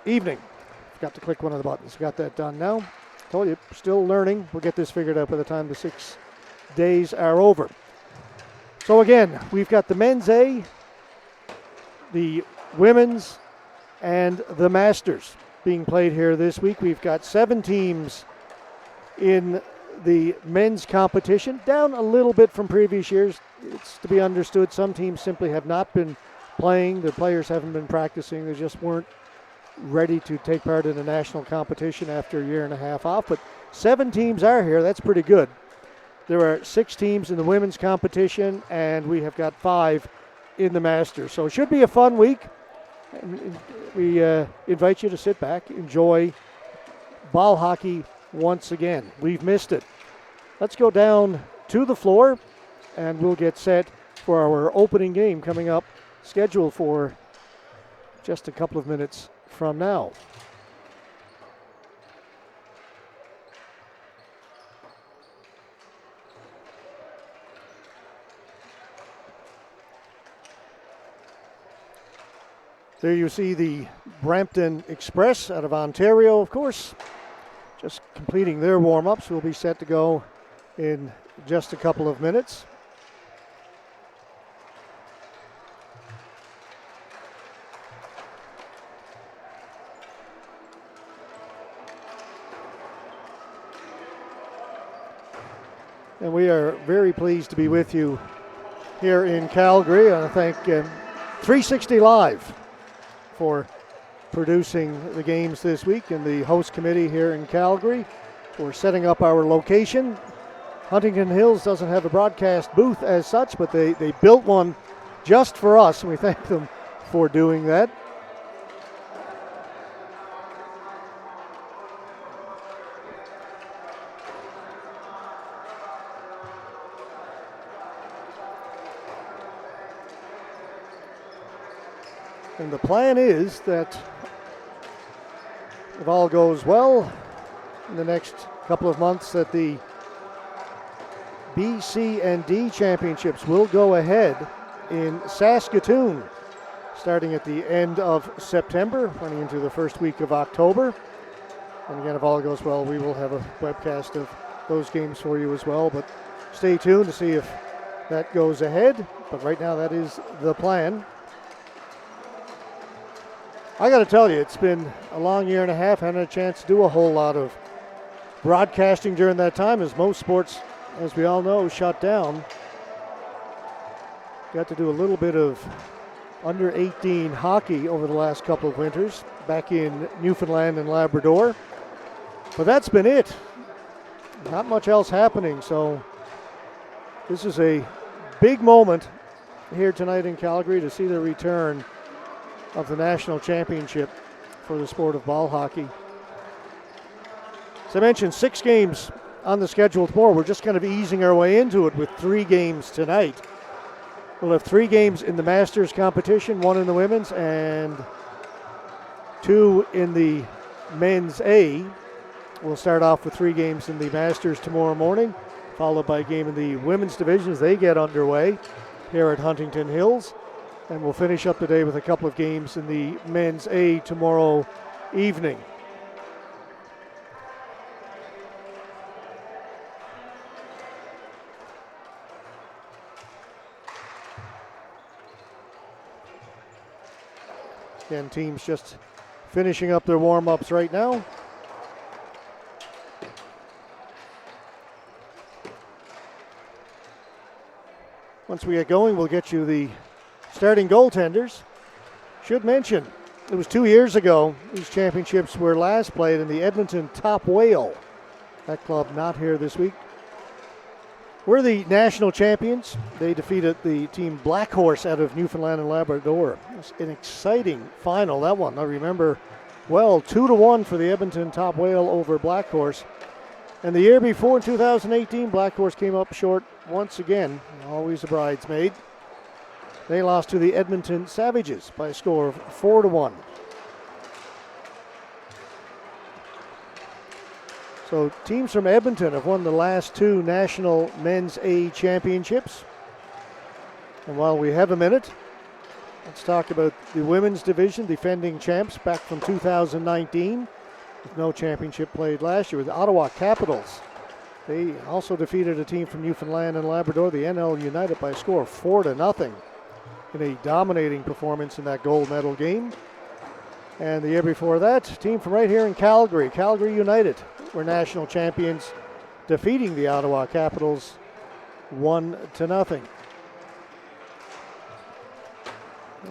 evening. Forgot to click one of the buttons. Got that done now. Told you, still learning. We'll get this figured out by the time the 6 days are over. So again, we've got the men's A, the women's, and the Masters being played here this week. We've got 7 teams in the men's competition, down a little bit from previous years. It's to be understood, some teams simply have not been playing. Their players haven't been practicing. They just weren't ready to take part in a national competition after a year and a half off. But 7 teams are here. That's pretty good. There are 6 teams in the women's competition, and we have got 5 in the Masters. So it should be a fun week. We invite you to sit back, enjoy ball hockey once again. We've missed it. Let's go down to the floor, and we'll get set for our opening game coming up, scheduled for just a couple of minutes from now. There you see the Brampton Express out of Ontario, of course, just completing their warm-ups. We'll be set to go in just a couple of minutes. And we are very pleased to be with you here in Calgary. I thank 360 Live for producing the games this week, and the host committee here in Calgary for setting up our location. Huntington Hills doesn't have a broadcast booth as such, but they built one just for us, and we thank them for doing that. And the plan is that if all goes well in the next couple of months, that the B, C, and D championships will go ahead in Saskatoon starting at the end of September, running into the first week of October. And again, if all goes well, we will have a webcast of those games for you as well. But stay tuned to see if that goes ahead. But right now, that is the plan. I got to tell you, it's been a long year and a half. I haven't had a chance to do a whole lot of broadcasting during that time, as most sports, as we all know, shut down. Got to do a little bit of under 18 hockey over the last couple of winters back in Newfoundland and Labrador. But that's been it. Not much else happening. So this is a big moment here tonight in Calgary to see the return of the national championship for the sport of ball hockey. As I mentioned, 6 games on the schedule tomorrow. We're just kind of easing our way into it with 3 games tonight. We'll have 3 games in the Masters competition, 1 in the women's and 2 in the men's A. We'll start off with 3 games in the Masters tomorrow morning, followed by a game in the women's division as they get underway here at Huntington Hills. And we'll finish up the day with a couple of games in the men's A tomorrow evening. Again, teams just finishing up their warm-ups right now. Once we get going, we'll get you the starting goaltenders. Should mention, it was 2 years ago these championships were last played in the Edmonton Top Whale. That club not here this week. We're the national champions. They defeated the team Black Horse out of Newfoundland and Labrador. It was an exciting final, that one. I remember well, 2-1 for the Edmonton Top Whale over Black Horse. And the year before, in 2018, Black Horse came up short once again, always a bridesmaid. They lost to the Edmonton Savages by a score of 4-1. So teams from Edmonton have won the last 2 national men's A championships. And while we have a minute, Let's talk about the women's division, defending champs back from 2019. With no championship played last year with the Ottawa Capitals. They also defeated a team from Newfoundland and Labrador, the NL United, by a score of 4-0 in a dominating performance in that gold medal game. And the year before that, team from right here in Calgary, Calgary United, were national champions, defeating the Ottawa Capitals 1-0.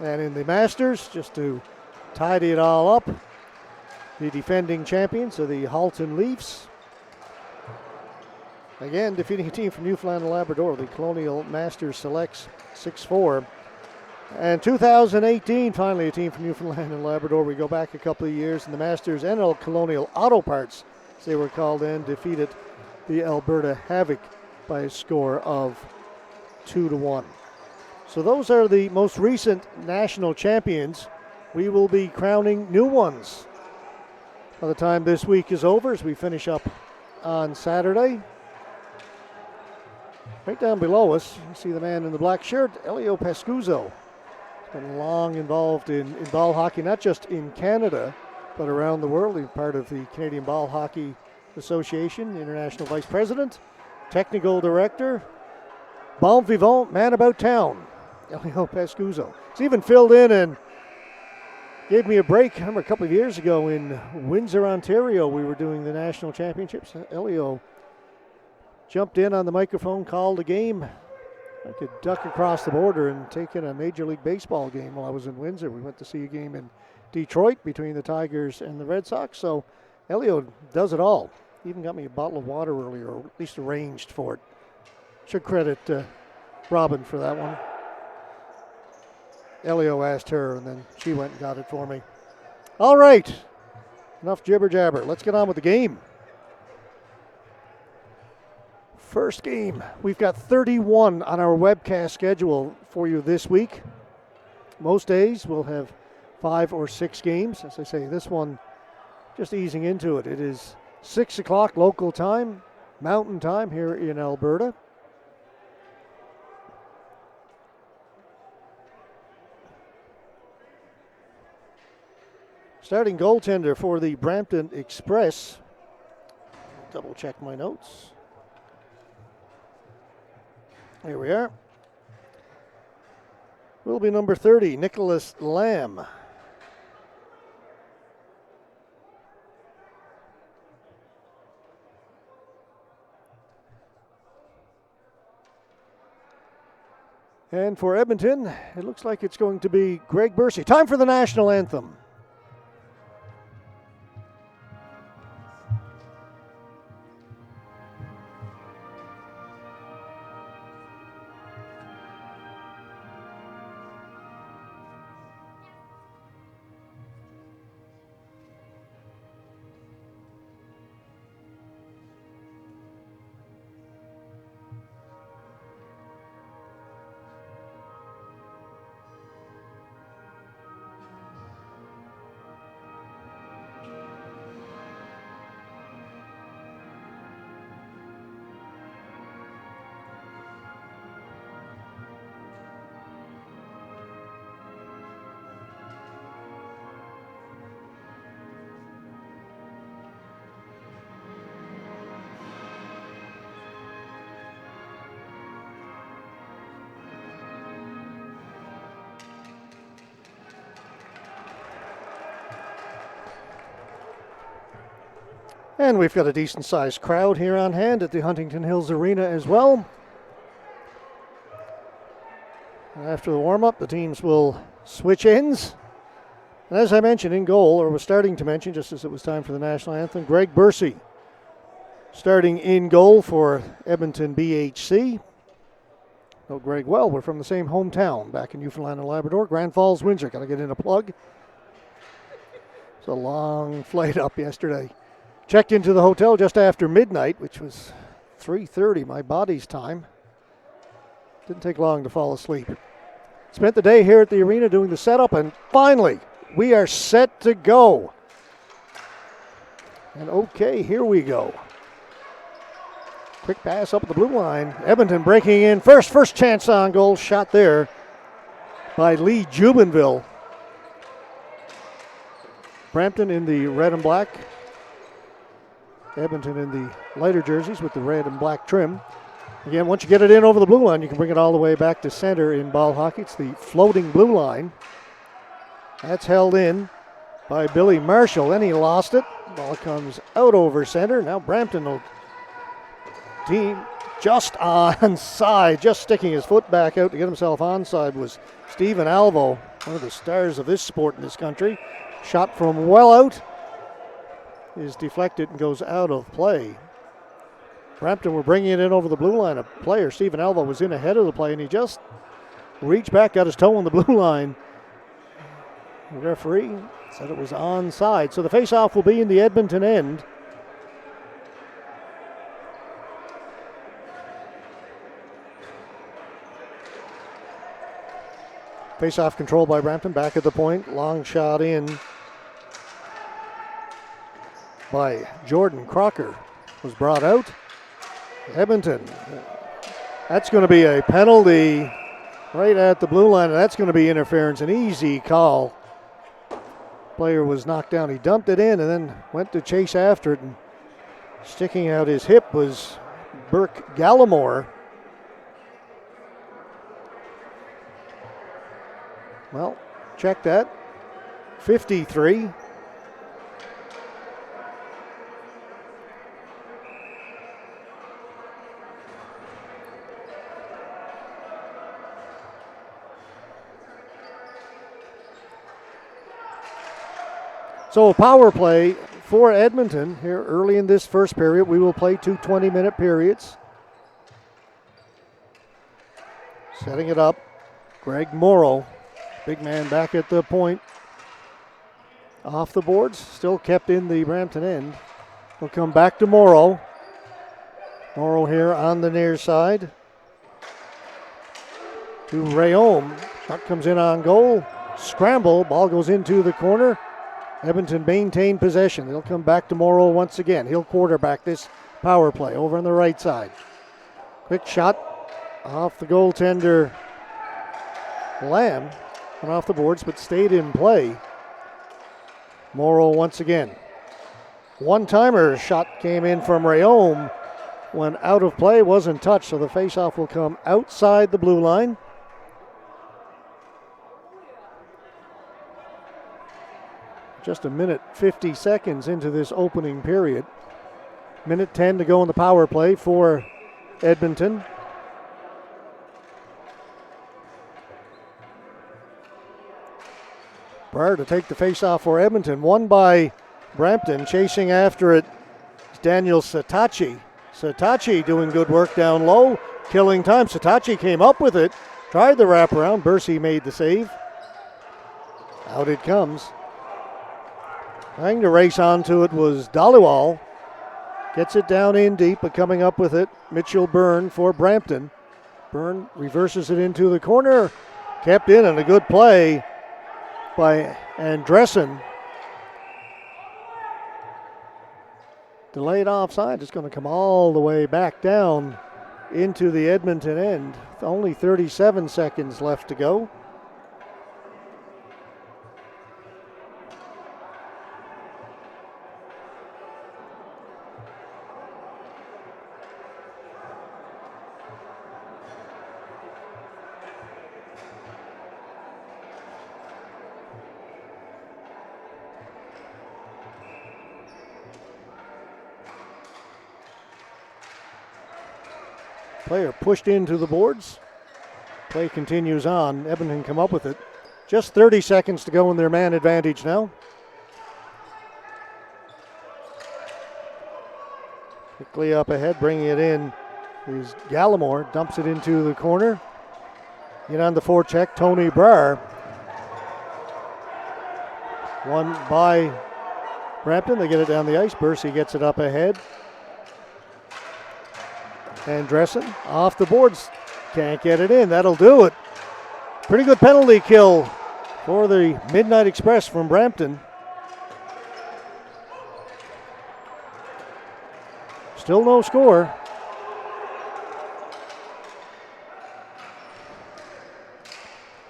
And in the Masters, just to tidy it all up, the defending champions are the Halton Leafs. Again, defeating a team from Newfoundland and Labrador, the Colonial Masters Selects 6-4. And 2018, finally a team from Newfoundland and Labrador. We go back a couple of years, and the Masters NL Colonial Auto Parts, as they were called in, defeated the Alberta Havoc by a score of 2-1. So those are the most recent national champions. We will be crowning new ones by the time this week is over, as we finish up on Saturday. Right down below us, you see the man in the black shirt, Elio Pescuzzo. He's been long involved in ball hockey, not just in Canada, but around the world. He's part of the Canadian Ball Hockey Association, International Vice President, Technical Director, bon vivant, man about town, Elio Pescuzzo. He's even filled in and gave me a break. I remember a couple of years ago in Windsor, Ontario, we were doing the national championships. Elio jumped in on the microphone, called a game. I could duck across the border and take in a Major League Baseball game while I was in Windsor. We went to see a game in Detroit between the Tigers and the Red Sox. So Elio does it all. Even got me a bottle of water earlier, or at least arranged for it. Should credit Robin for that one. Elio asked her, and then she went and got it for me. All right, enough jibber jabber. Let's get on with the game. First game, we've got 31 on our webcast schedule for you this week. Most days we'll have 5 or 6 games. As I say, this one just easing into it. It is 6 o'clock local time, Mountain Time here in Alberta. Starting goaltender for the Brampton Express. Double check my notes. Here we are. Will be number 30, Nicholas Lamb. And for Edmonton, it looks like it's going to be Greg Bursey. Time for the national anthem. And we've got a decent-sized crowd here on hand at the Huntington Hills Arena as well. And after the warm-up, the teams will switch ends. And as I mentioned in goal, or was starting to mention just as it was time for the national anthem, Greg Bursey starting in goal for Edmonton BHC. Know Greg well. We're from the same hometown back in Newfoundland and Labrador, Grand Falls, Windsor. Got to get in a plug. It's a long flight up yesterday. Checked into the hotel just after midnight, which was 3:30 my body's time. Didn't take long to fall asleep. Spent the day here at the arena doing the setup, and finally, we are set to go. And okay, here we go. Quick pass up the blue line. Edmonton breaking in first. First chance on goal, shot there by Lee Jubenville. Brampton in the red and black. Edmonton in the lighter jerseys with the red and black trim. Again, once you get it in over the blue line, you can bring it all the way back to center in ball hockey. It's the floating blue line. That's held in by Billy Marshall. Then he lost it. Ball comes out over center. Now Brampton will team just onside. Just sticking his foot back out to get himself onside was Stephen Alvo, one of the stars of this sport in this country. Shot from well out is deflected and goes out of play. Brampton were bringing it in over the blue line. A player, Stephen Alvo, was in ahead of the play, and he just reached back, got his toe on the blue line. The referee said it was onside. So the faceoff will be in the Edmonton end. Faceoff controlled by Brampton, back at the point. Long shot in by Jordan Crocker. Was brought out. Edmonton. That's going to be a penalty right at the blue line, and that's going to be interference. An easy call. Player was knocked down. He dumped it in and then went to chase after it, and sticking out his hip was Burke Gallimore. Well, check that. 53. So a power play for Edmonton here early in this first period. We will play 2 20-minute periods. Setting it up, Greg Morrow, big man back at the point. Off the boards, still kept in the Brampton end. We'll come back to Morrow. Morrow here on the near side. To Rayom. Shot comes in on goal. Scramble, ball goes into the corner. Edmonton maintained possession. They'll come back to Morrow once again. He'll quarterback this power play over on the right side. Quick shot off the goaltender Lamb. Went off the boards but stayed in play. Morrow once again. One-timer shot came in from Rayom. Went out of play, wasn't touched, so the faceoff will come outside the blue line. Just a minute 50 seconds into this opening period. Minute 10 to go in the power play for Edmonton. Prior to take the faceoff for Edmonton, won by Brampton. Chasing after it, Daniel Satachi. Satachi doing good work down low, killing time. Satachi came up with it, tried the wraparound. Bursey made the save. Out it comes. Trying to race onto it was Dhaliwal. Gets it down in deep, but coming up with it, Mitchell Byrne for Brampton. Byrne reverses it into the corner. Kept in, and a good play by Andressen. Delayed offside. It's going to come all the way back down into the Edmonton end. Only 37 seconds left to go. Player pushed into the boards. Play continues on. Edmonton come up with it. Just 30 seconds to go in their man advantage now. Quickly up ahead, bringing it in is Gallimore. Dumps it into the corner. Get on the forecheck, Tony Brar. Won by Brampton. They get it down the ice. Bursey gets it up ahead. Andressen off the boards, can't get it in. That'll do it. Pretty good penalty kill for the Midnight Express from Brampton. Still no score.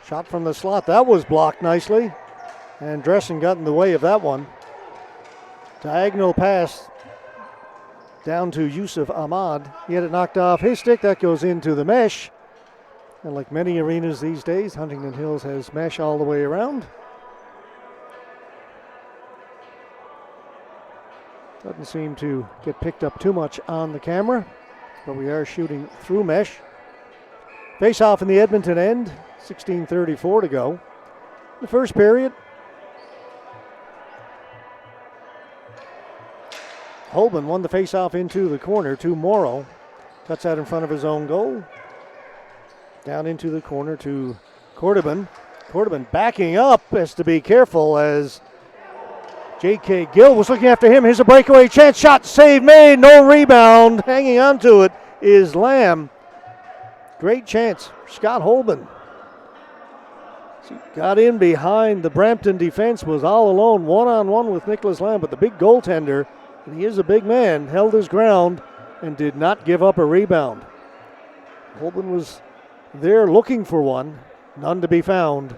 Shot from the slot. That was blocked nicely. And Dressen got in the way of that one. Diagonal pass down to Yusuf Ahmad. He had it knocked off his stick. That goes into the mesh. And like many arenas these days, Huntington Hills has mesh all the way around. Doesn't seem to get picked up too much on the camera, but we are shooting through mesh. Face off in the Edmonton end, 16:34 to go. The first period. Holben won the face-off into the corner to Morrow. Cuts out in front of his own goal. Down into the corner to Cordoban. Cordoban backing up, has to be careful as J.K. Gill was looking after him. Here's a breakaway chance. Shot, save made, no rebound. Hanging on to it is Lamb. Great chance, Scott Holben. Got in behind the Brampton defense, was all alone, one-on-one with Nicholas Lamb, but the big goaltender, and he is a big man, held his ground and did not give up a rebound. Holben was there looking for one, none to be found.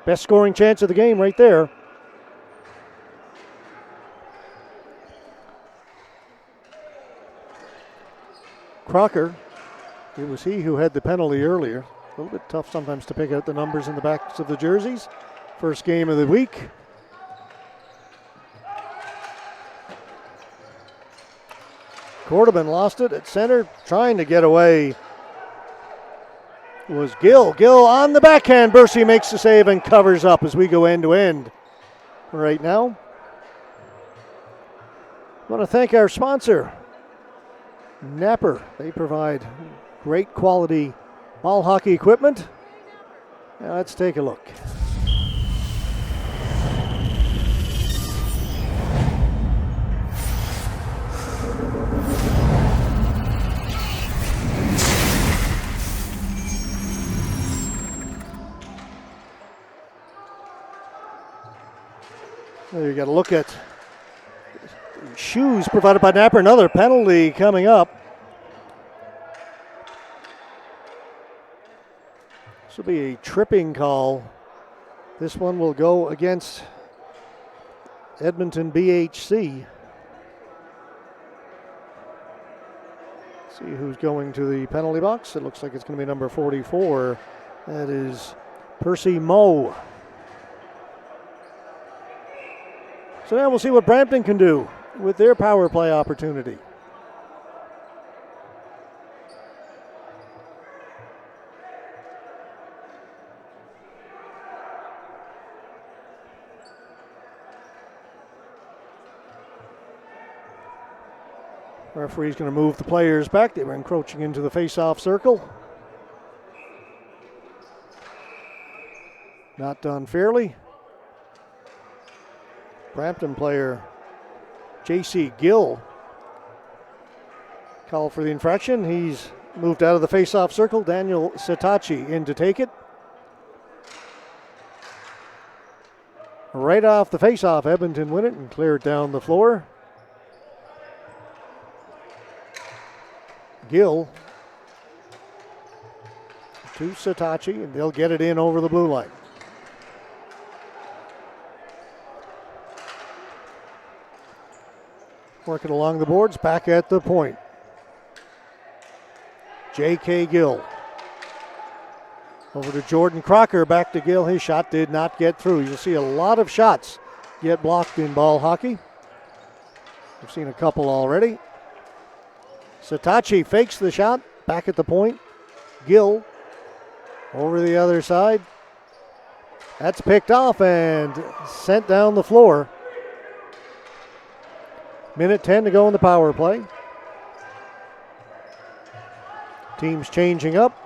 Best scoring chance of the game right there. Crocker, it was he who had the penalty earlier. A little bit tough sometimes to pick out the numbers in the backs of the jerseys. First game of the week. Cordoban lost it at center, trying to get away was Gill. Gill on the backhand. Bursey makes the save and covers up as we go end to end right now. I want to thank our sponsor, Napper. They provide great quality ball hockey equipment. Now let's take a look. There you got to look at shoes provided by Napper. Another penalty coming up. This will be a tripping call. This one will go against Edmonton BHC. See who's going to the penalty box. It looks like it's going to be number 44. That is Percy Moe. So now we'll see what Brampton can do with their power play opportunity. Referee's going to move the players back. They were encroaching into the face-off circle. Not done fairly. Brampton player J.C. Gill called for the infraction. He's moved out of the face-off circle. Daniel Sitachi in to take it. Right off the face-off, Edmonton win it and clear it down the floor. Gill to Sitachi, and they'll get it in over the blue line. Working along the boards, back at the point. J.K. Gill. Over to Jordan Crocker, back to Gill. His shot did not get through. You'll see a lot of shots get blocked in ball hockey. We've seen a couple already. Sitachi fakes the shot, back at the point. Gill over the other side. That's picked off and sent down the floor. Minute 10 to go in the power play. Teams changing up.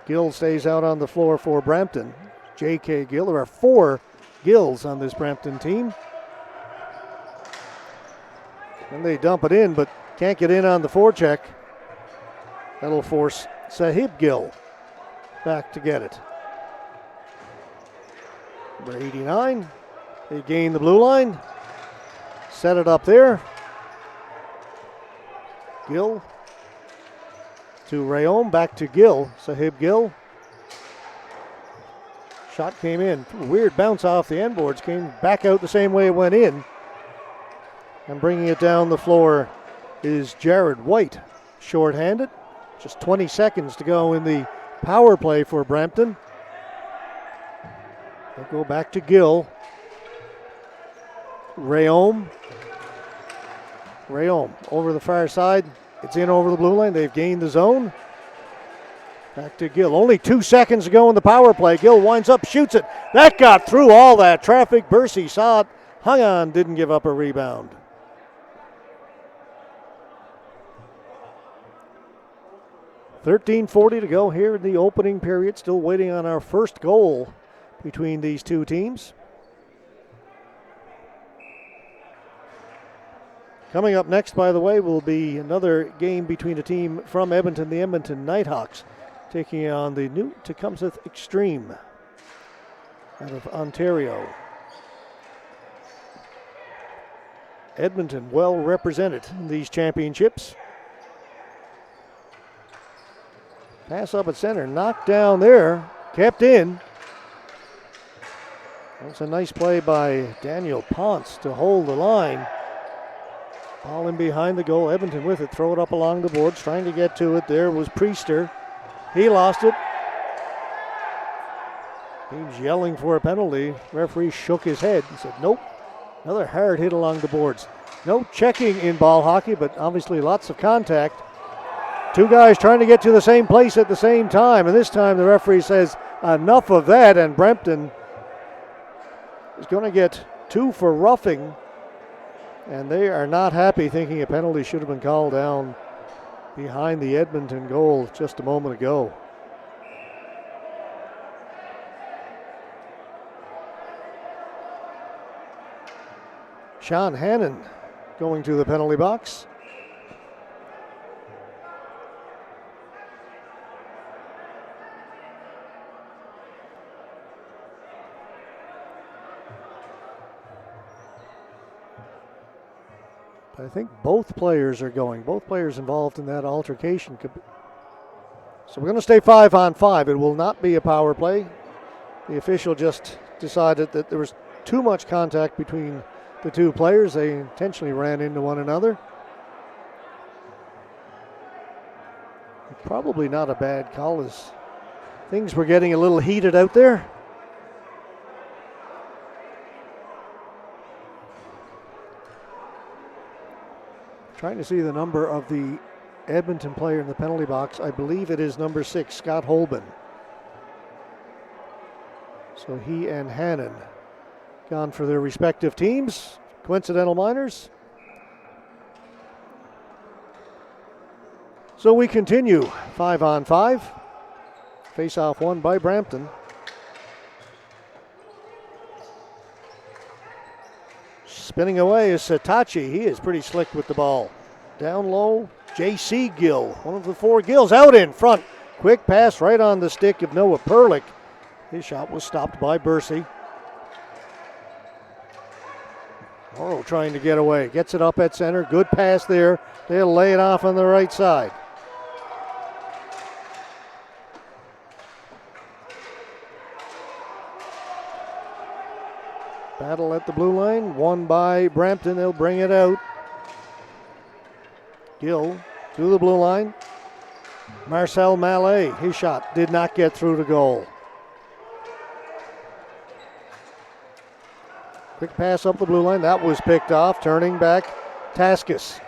Gill stays out on the floor for Brampton. J.K. Gill. There are 4 Gills on this Brampton team. And they dump it in, but can't get in on the forecheck. That'll force Sahib Gill back to get it. Number 89. They gain the blue line. Set it up there. Gill to Rayom, back to Gill. Sahib Gill Shot came in. Weird bounce off the end boards. Came back out the same way it went in. And bringing it down the floor is Jared White. Short-handed. Just 20 seconds to go in the power play for Brampton. They'll go back to Gill. Rayom over the far side. It's in over the blue line. They've gained the zone. Back to Gill. Only 2 seconds to go in the power play. Gill winds up, shoots it. That got through all that traffic. Bursey saw it, hung on, didn't give up a rebound. $13:40 to go here in the opening period. Still waiting on our first goal between these two teams. Coming up next, by the way, will be another game between a team from Edmonton, the Edmonton Nighthawks, taking on the new Tecumseh Extreme out of Ontario. Edmonton well represented in these championships. Pass up at center, knocked down there, kept in. That's a nice play by Daniel Ponce to hold the line. Ball in behind the goal. Edmonton with it. Throw it up along the boards. Trying to get to it. There was Priester. He lost it. He was yelling for a penalty. Referee shook his head and said, nope. Another hard hit along the boards. No checking in ball hockey, but obviously lots of contact. Two guys trying to get to the same place at the same time. And this time the referee says, enough of that. And Brampton is going to get 2 for roughing. And they are not happy, thinking a penalty should have been called down behind the Edmonton goal just a moment ago. Sean Hannon going to the penalty box. I think both players are going. Both players involved in that altercation. So we're going to stay 5-on-5. It will not be a power play. The official just decided that there was too much contact between the two players. They intentionally ran into one another. Probably not a bad call, as things were getting a little heated out there. Trying to see the number of the Edmonton player in the penalty box. I believe it is number 6, Scott Holben. So he and Hannon gone for their respective teams. Coincidental minors. So we continue 5-on-5. Face-off won by Brampton. Spinning away is Satachi. He is pretty slick with the ball. Down low, J.C. Gill, one of the 4 Gills out in front. Quick pass right on the stick of Noah Perlich. His shot was stopped by Bursey. Morrow trying to get away. Gets it up at center. Good pass there. They'll lay it off on the right side. Battle at the blue line, won by Brampton. They'll bring it out. Gill to the blue line. Marcel Mallet, his shot did not get through to goal. Quick pass up the blue line. That was picked off. Turning back, Taskus.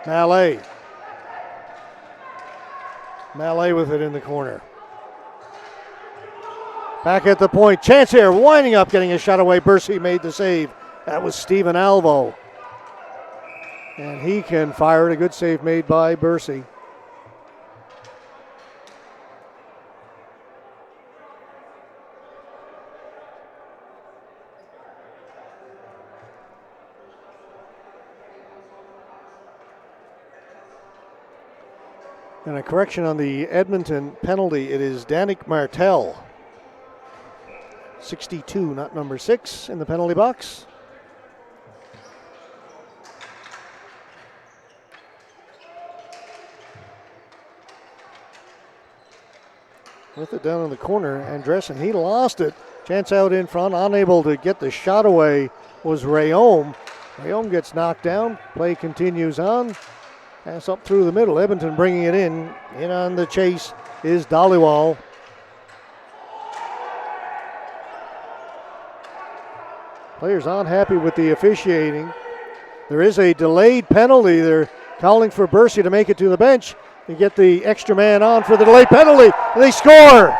Mallet. Mallet with it in the corner. Back at the point. Chance here, winding up, getting a shot away. Bursey made the save. That was Stephen Alvo. And he can fire it. A good save made by Bursey. And a correction on the Edmonton penalty. It is Danik Martel. 62, not number 6 in the penalty box. with it down in the corner. Andressen, he lost it. Chance out in front, unable to get the shot away was Rayom. Rayom gets knocked down. Play continues on. Pass up through the middle. Edmonton bringing it in. In on the chase is Dhaliwal. Players aren't happy with the officiating. There is a delayed penalty. They're calling for Bercy to make it to the bench and get the extra man on for the delayed penalty. And they score.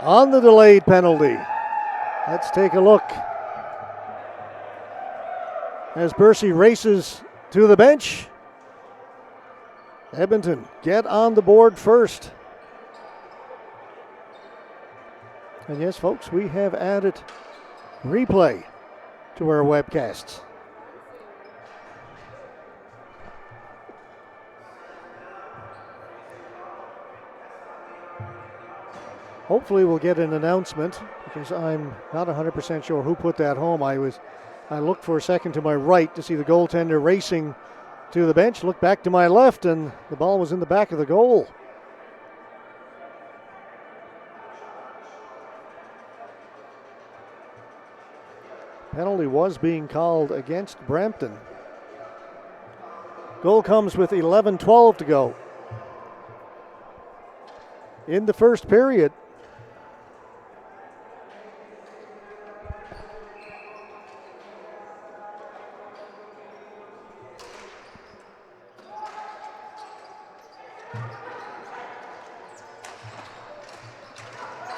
On the delayed penalty. Let's take a look. As Bercy races to the bench, Edmonton get on the board first. And yes, folks, we have added replay to our webcasts. Hopefully we'll get an announcement, because I'm not 100% sure who put that home. I looked for a second to my right to see the goaltender racing to the bench, looked back to my left, and the ball was in the back of the goal. Penalty was being called against Brampton. Goal comes with 11:12 to go in the first period.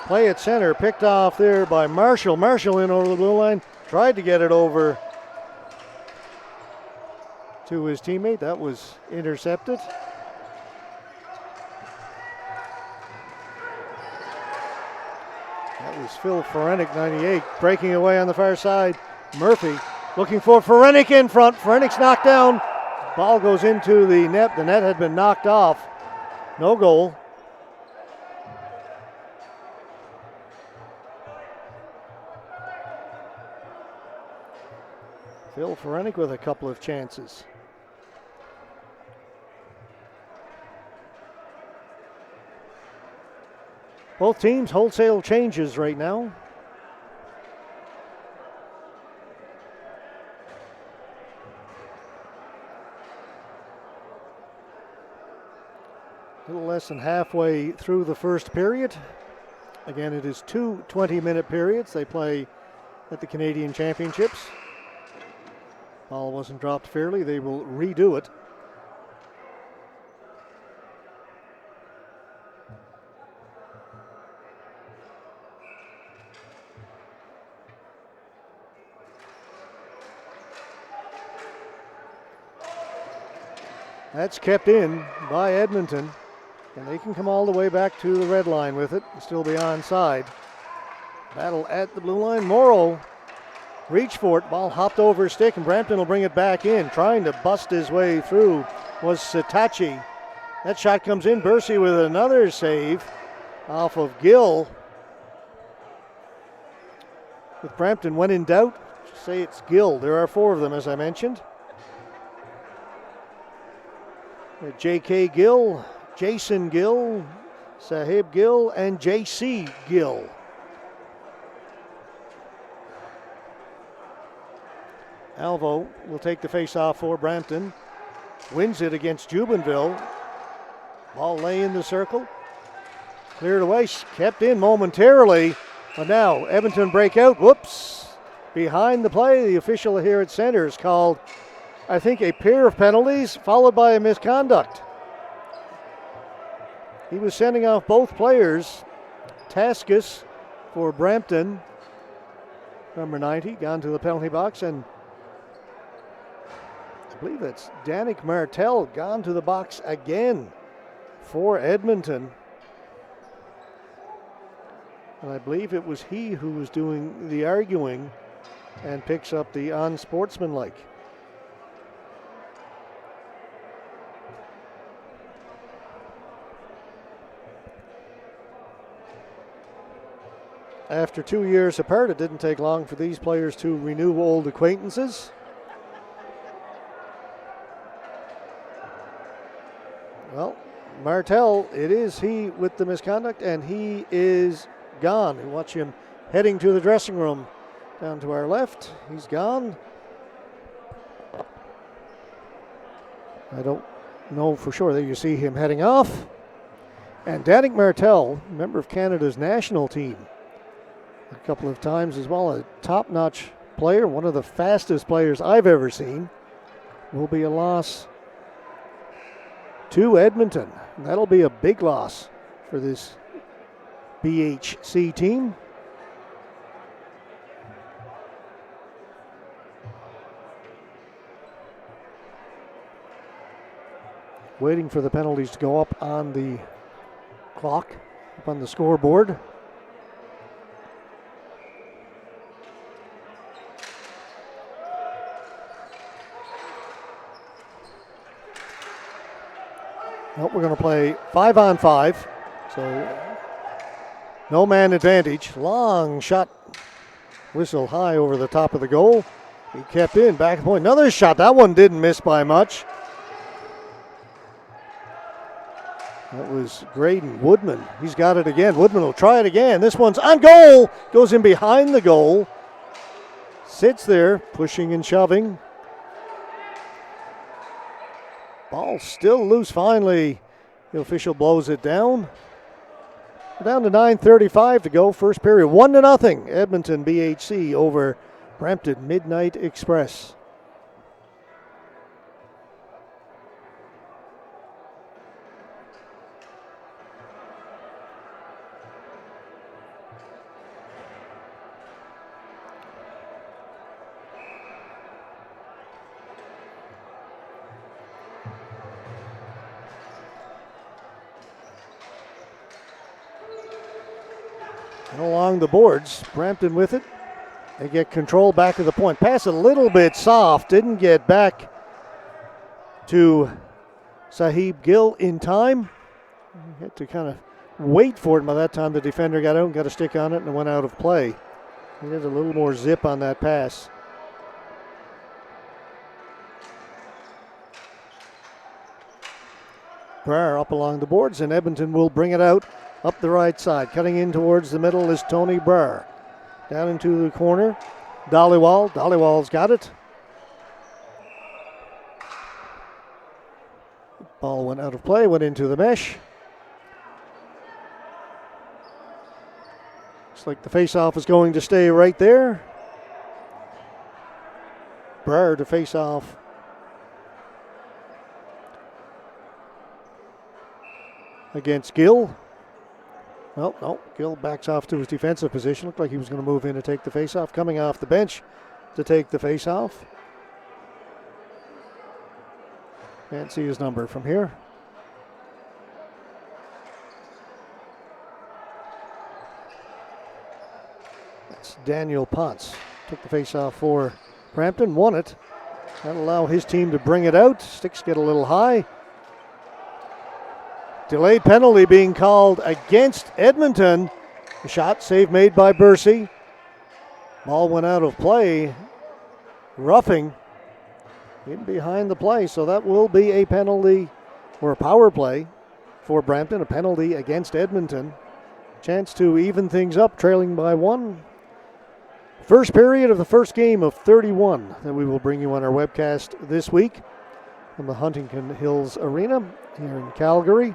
Play at center, picked off there by Marshall. Marshall in over the blue line, tried to get it over to his teammate. That was intercepted. That was Phil Ferenik, 98, breaking away on the far side. Murphy looking for Ferenik in front. Ferenik's knocked down. Ball goes into the net. The net had been knocked off. No goal. Phil Ferenik with a couple of chances. Both teams wholesale changes right now. A little less than halfway through the first period. Again, it is two 20-minute periods. They play at the Canadian Championships. Ball wasn't dropped fairly. They will redo it. That's kept in by Edmonton, and they can come all the way back to the red line with it and still be onside. Battle at the blue line. Morrow reached for it. Ball hopped over his stick, and Brampton will bring it back in. Trying to bust his way through was Sitachi. That shot comes in. Bercy with another save off of Gill. With Brampton, when in doubt, say it's Gill. There are four of them, as I mentioned. J.K. Gill, Jason Gill, Sahib Gill, and J.C. Gill. Alvo will take the face-off for Brampton. Wins it against Jubenville. Ball lay in the circle. Cleared away, kept in momentarily. But now Edmonton break out. Whoops. Behind the play, the official here at center is called, I think, a pair of penalties followed by a misconduct. He was sending off both players. Taskus for Brampton, number 90, gone to the penalty box, and I believe that's Danik Martel gone to the box again for Edmonton. And I believe it was he who was doing the arguing and picks up the unsportsmanlike. After 2 years apart, it didn't take long for these players to renew old acquaintances. Martel, it is he with the misconduct, and he is gone. You watch him heading to the dressing room down to our left. He's gone. I don't know for sure. There you see him heading off. And Danik Martel, member of Canada's national team a couple of times as well, a top-notch player, one of the fastest players I've ever seen, will be a loss to Edmonton. And that'll be a big loss for this BHC team. Waiting for the penalties to go up on the clock, up on the scoreboard. Well, we're going to play 5-on-5, so no man advantage. Long shot, whistle high over the top of the goal. He kept in, back of the point. Another shot, that one didn't miss by much. That was Graydon Woodman. He's got it again. Woodman will try it again. This one's on goal. Goes in behind the goal. Sits there, pushing and shoving. Ball still loose finally. The official blows it down. We're down to 9:35 to go. First period, 1-0. Edmonton BHC over Brampton Midnight Express. And along the boards, Brampton with it. They get control back of the point. Pass a little bit soft, didn't get back to Sahib Gill in time. He had to kind of wait for it. By that time, the defender got out and got a stick on it and it went out of play. He needed a little more zip on that pass. Brer up along the boards, and Edmonton will bring it out up the right side. Cutting in towards the middle is Tony Brer. Down into the corner, Dhaliwal. Dhaliwal's got it. Ball went out of play, went into the mesh. Looks like the face-off is going to stay right there. Brer to face off. Against Gill. Well, no, Gill backs off to his defensive position. Looked like he was going to move in to take the face-off. Coming off the bench to take the face-off. Can't see his number from here. That's Daniel Ponce. Took the face-off for Brampton, won it. That'll allow his team to bring it out. Sticks get a little high. Delayed penalty being called against Edmonton. A shot save made by Bursey. Ball went out of play. Roughing in behind the play, so that will be a penalty or a power play for Brampton. A penalty against Edmonton. Chance to even things up, trailing by one. First period of the first game of 31 that we will bring you on our webcast this week from the Huntington Hills Arena here in Calgary.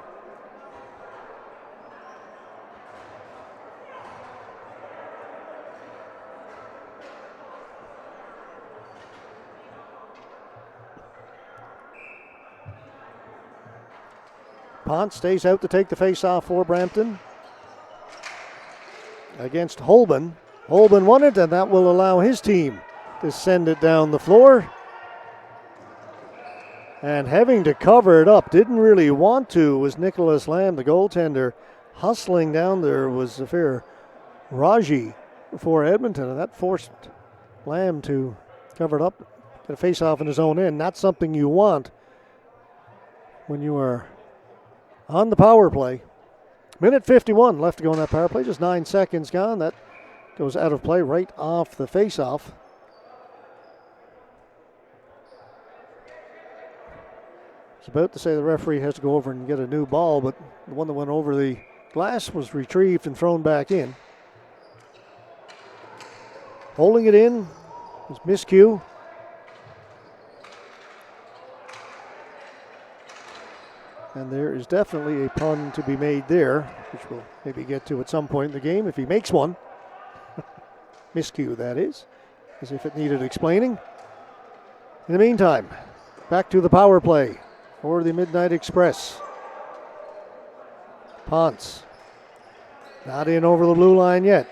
Ponce stays out to take the face-off for Brampton against Holben. Holben won it, and that will allow his team to send it down the floor. And having to cover it up, didn't really want to, was Nicholas Lamb, the goaltender. Hustling down there was Zafir Raji for Edmonton, and that forced Lamb to cover it up, get a face-off in his own end. Not something you want when you are on the power play. Minute 51 left to go in that power play. Just 9 seconds gone. That goes out of play right off the face-off. about to say the referee has to go over and get a new ball, but the one that went over the glass was retrieved and thrown back in. Holding it in is miscue. And there is definitely a pun to be made there, which we'll maybe get to at some point in the game if he makes one. Miscue, that is, as if it needed explaining. In the meantime, back to the power play for the Midnight Express. Ponce, not in over the blue line yet.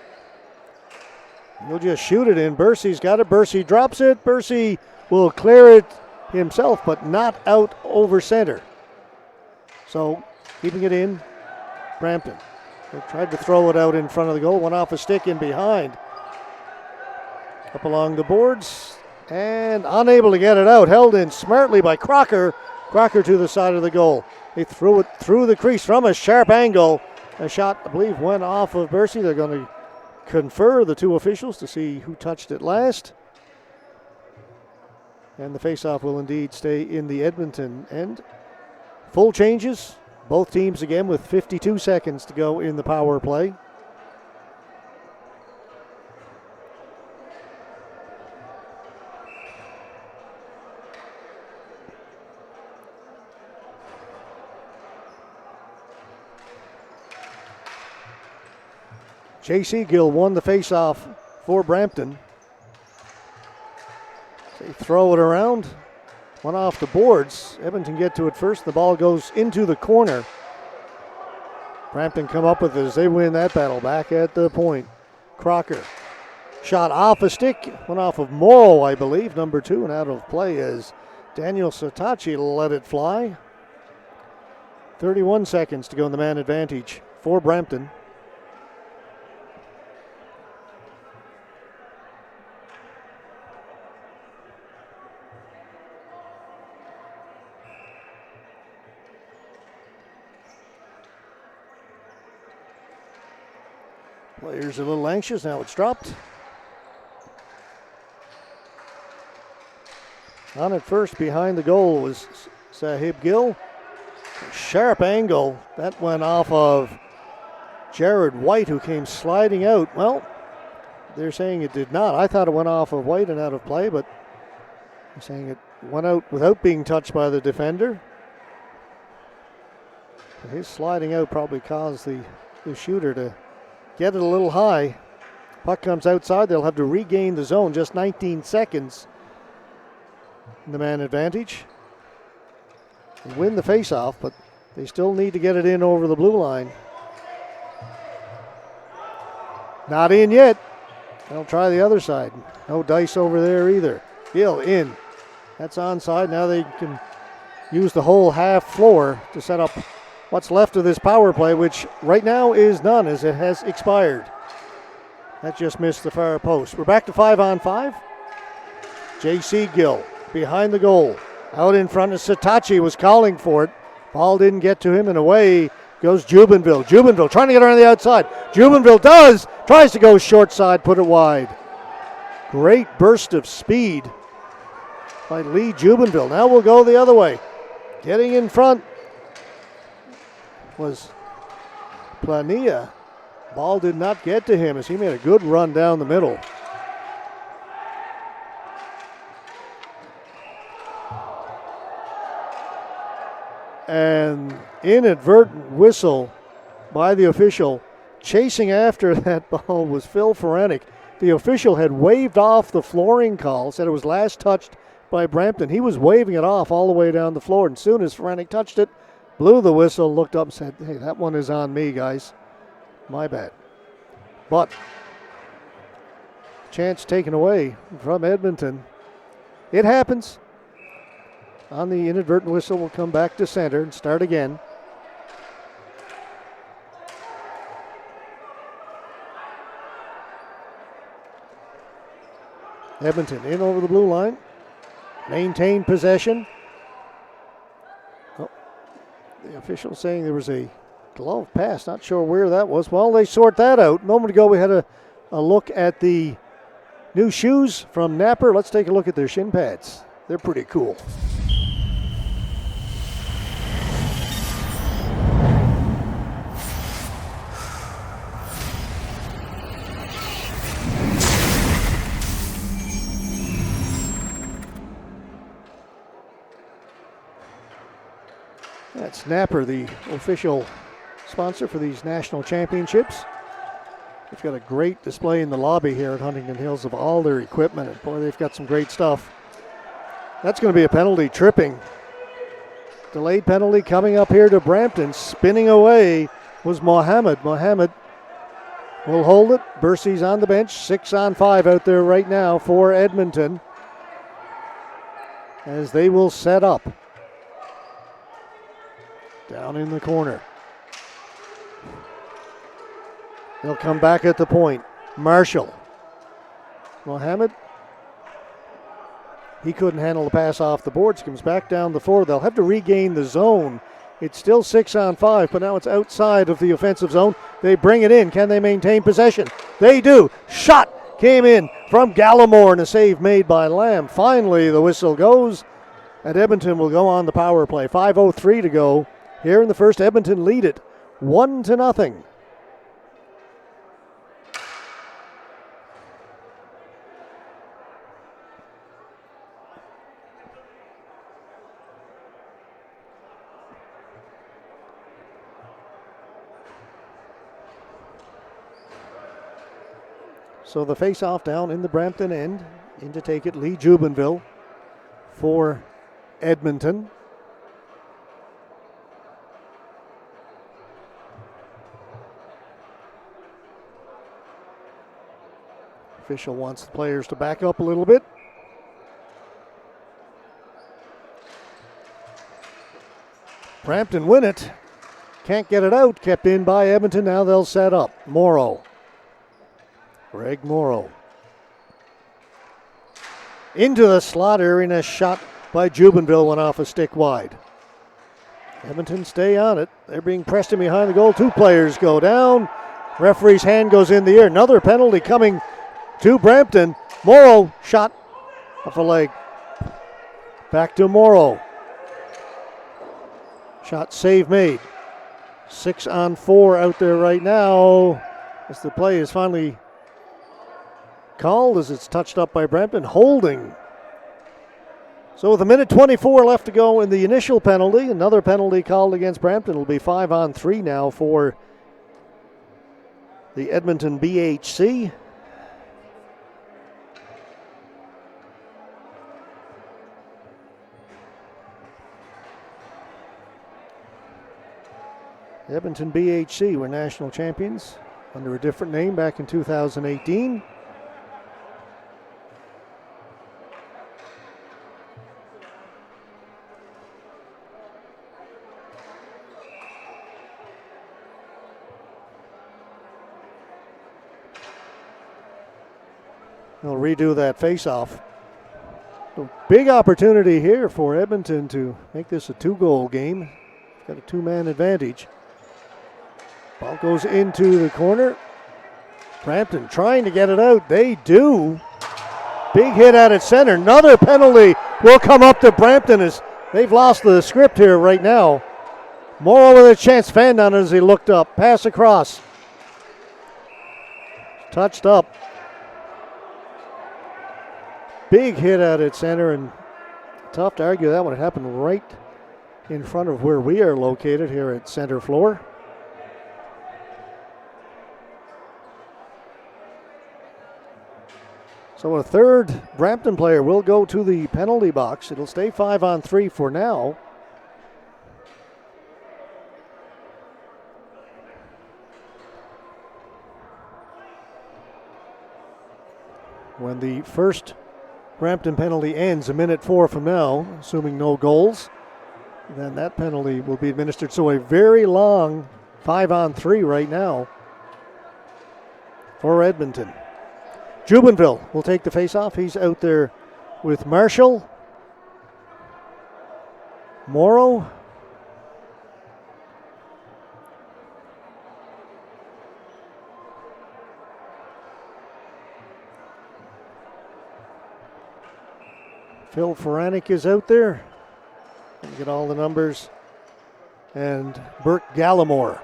He'll just shoot it in. Bursey's got it. Bursey drops it. Bursey will clear it himself, but not out over center. So keeping it in, Brampton. They tried to throw it out in front of the goal. Went off a stick in behind. Up along the boards and unable to get it out. Held in smartly by Crocker. Crocker to the side of the goal. They threw it through the crease from a sharp angle. A shot, I believe, went off of Bursey. They're going to confer, the two officials, to see who touched it last. And the faceoff will indeed stay in the Edmonton end. Full changes. Both teams again with 52 seconds to go in the power play. J.C. Gill won the faceoff for Brampton. They throw it around. One off the boards. Edmonton get to it first. The ball goes into the corner. Brampton come up with it as they win that battle back at the point. Crocker. Shot off a stick. Went off of Morrow, I believe, number 2, and out of play as Daniel Satachi let it fly. 31 seconds to go in the man advantage for Brampton. Players a little anxious. Now it's dropped. On at first behind the goal was Sahib Gill. Sharp angle. That went off of Jared White, who came sliding out. Well, they're saying it did not. I thought it went off of White and out of play, but they're saying it went out without being touched by the defender. But his sliding out probably caused the shooter to get it a little high. Puck comes outside. They'll have to regain the zone. Just 19 seconds in the man advantage. They win the faceoff, but they still need to get it in over the blue line. Not in yet. They'll try the other side. No dice over there either. Gill in. That's onside. Now they can use the whole half floor to set up what's left of this power play, which right now is none as it has expired. That just missed the far post. We're back to 5-on-5. J.C. Gill behind the goal. Out in front of Satachi was calling for it. Ball didn't get to him, and away goes Jubenville. Jubenville trying to get around the outside. Jubenville does. Tries to go short side, put it wide. Great burst of speed by Lee Jubenville. Now we'll go the other way. Getting in front was Plania. Ball did not get to him as he made a good run down the middle. An inadvertent whistle by the official. Chasing after that ball was Phil Ferenic. The official had waved off the flooring call, said it was last touched by Brampton. He was waving it off all the way down the floor, and as soon as Ferenic touched it, blew the whistle, looked up and said, hey, that one is on me, guys. My bad. But chance taken away from Edmonton. It happens. On the inadvertent whistle, we'll come back to center and start again. Edmonton in over the blue line. Maintained possession. Oh, the official saying there was a glove pass. Not sure where that was. Well, they sort that out. A moment ago, we had a look at the new shoes from Napper. Let's take a look at their shin pads. They're pretty cool. It's Napper, the official sponsor for these national championships. They've got a great display in the lobby here at Huntington Hills of all their equipment. And boy, they've got some great stuff. That's going to be a penalty, tripping. Delayed penalty coming up here to Brampton. Spinning away was Mohammed. Mohammed will hold it. Bursey's on the bench. 6-on-5 out there right now for Edmonton, as they will set up. Down in the corner. They'll come back at the point. Marshall. Mohammed. He couldn't handle the pass off the boards. Comes back down the floor. They'll have to regain the zone. It's still 6-on-5, but now it's outside of the offensive zone. They bring it in. Can they maintain possession? They do. Shot came in from Gallimore, and a save made by Lamb. Finally, the whistle goes, and Edmonton will go on the power play. 5:03 to go. Here in the first, Edmonton lead it 1-0. So the face-off down in the Brampton end. In to take it, Lee Jubenville for Edmonton. Official wants the players to back up a little bit. Brampton win it. Can't get it out. Kept in by Edmonton. Now they'll set up. Morrow. Greg Morrow. Into the slot area, and a shot by Jubenville went off a stick wide. Edmonton stay on it. They're being pressed in behind the goal. Two players go down. Referee's hand goes in the air. Another penalty coming to Brampton. Morrow shot off a leg. Back to Morrow. Shot save made. 6-on-4 out there right now, as the play is finally called, as it's touched up by Brampton. Holding. So with 1:24 left to go in the initial penalty, another penalty called against Brampton. It'll be 5-on-3 now for the Edmonton BHC. Edmonton BHC were national champions under a different name back in 2018. They'll redo that face-off. A big opportunity here for Edmonton to make this a two-goal game. Got a two-man advantage. Ball goes into the corner. Brampton trying to get it out. They do. Big hit out at center. Another penalty will come up to Brampton, as they've lost the script here right now. Morrow with a chance. Fanned on it as he looked up. Pass across. Touched up. Big hit out at center, and tough to argue that one. It happened right in front of where we are located here at center floor. So a third Brampton player will go to the penalty box. It'll stay 5-on-3 for now. When the first Brampton penalty ends 1:04 from now, assuming no goals, then that penalty will be administered. So a very long 5-on-3 right now for Edmonton. Jubenville will take the face-off. He's out there with Marshall. Morrow. Phil Feranic is out there. Get all the numbers. And Burke Gallimore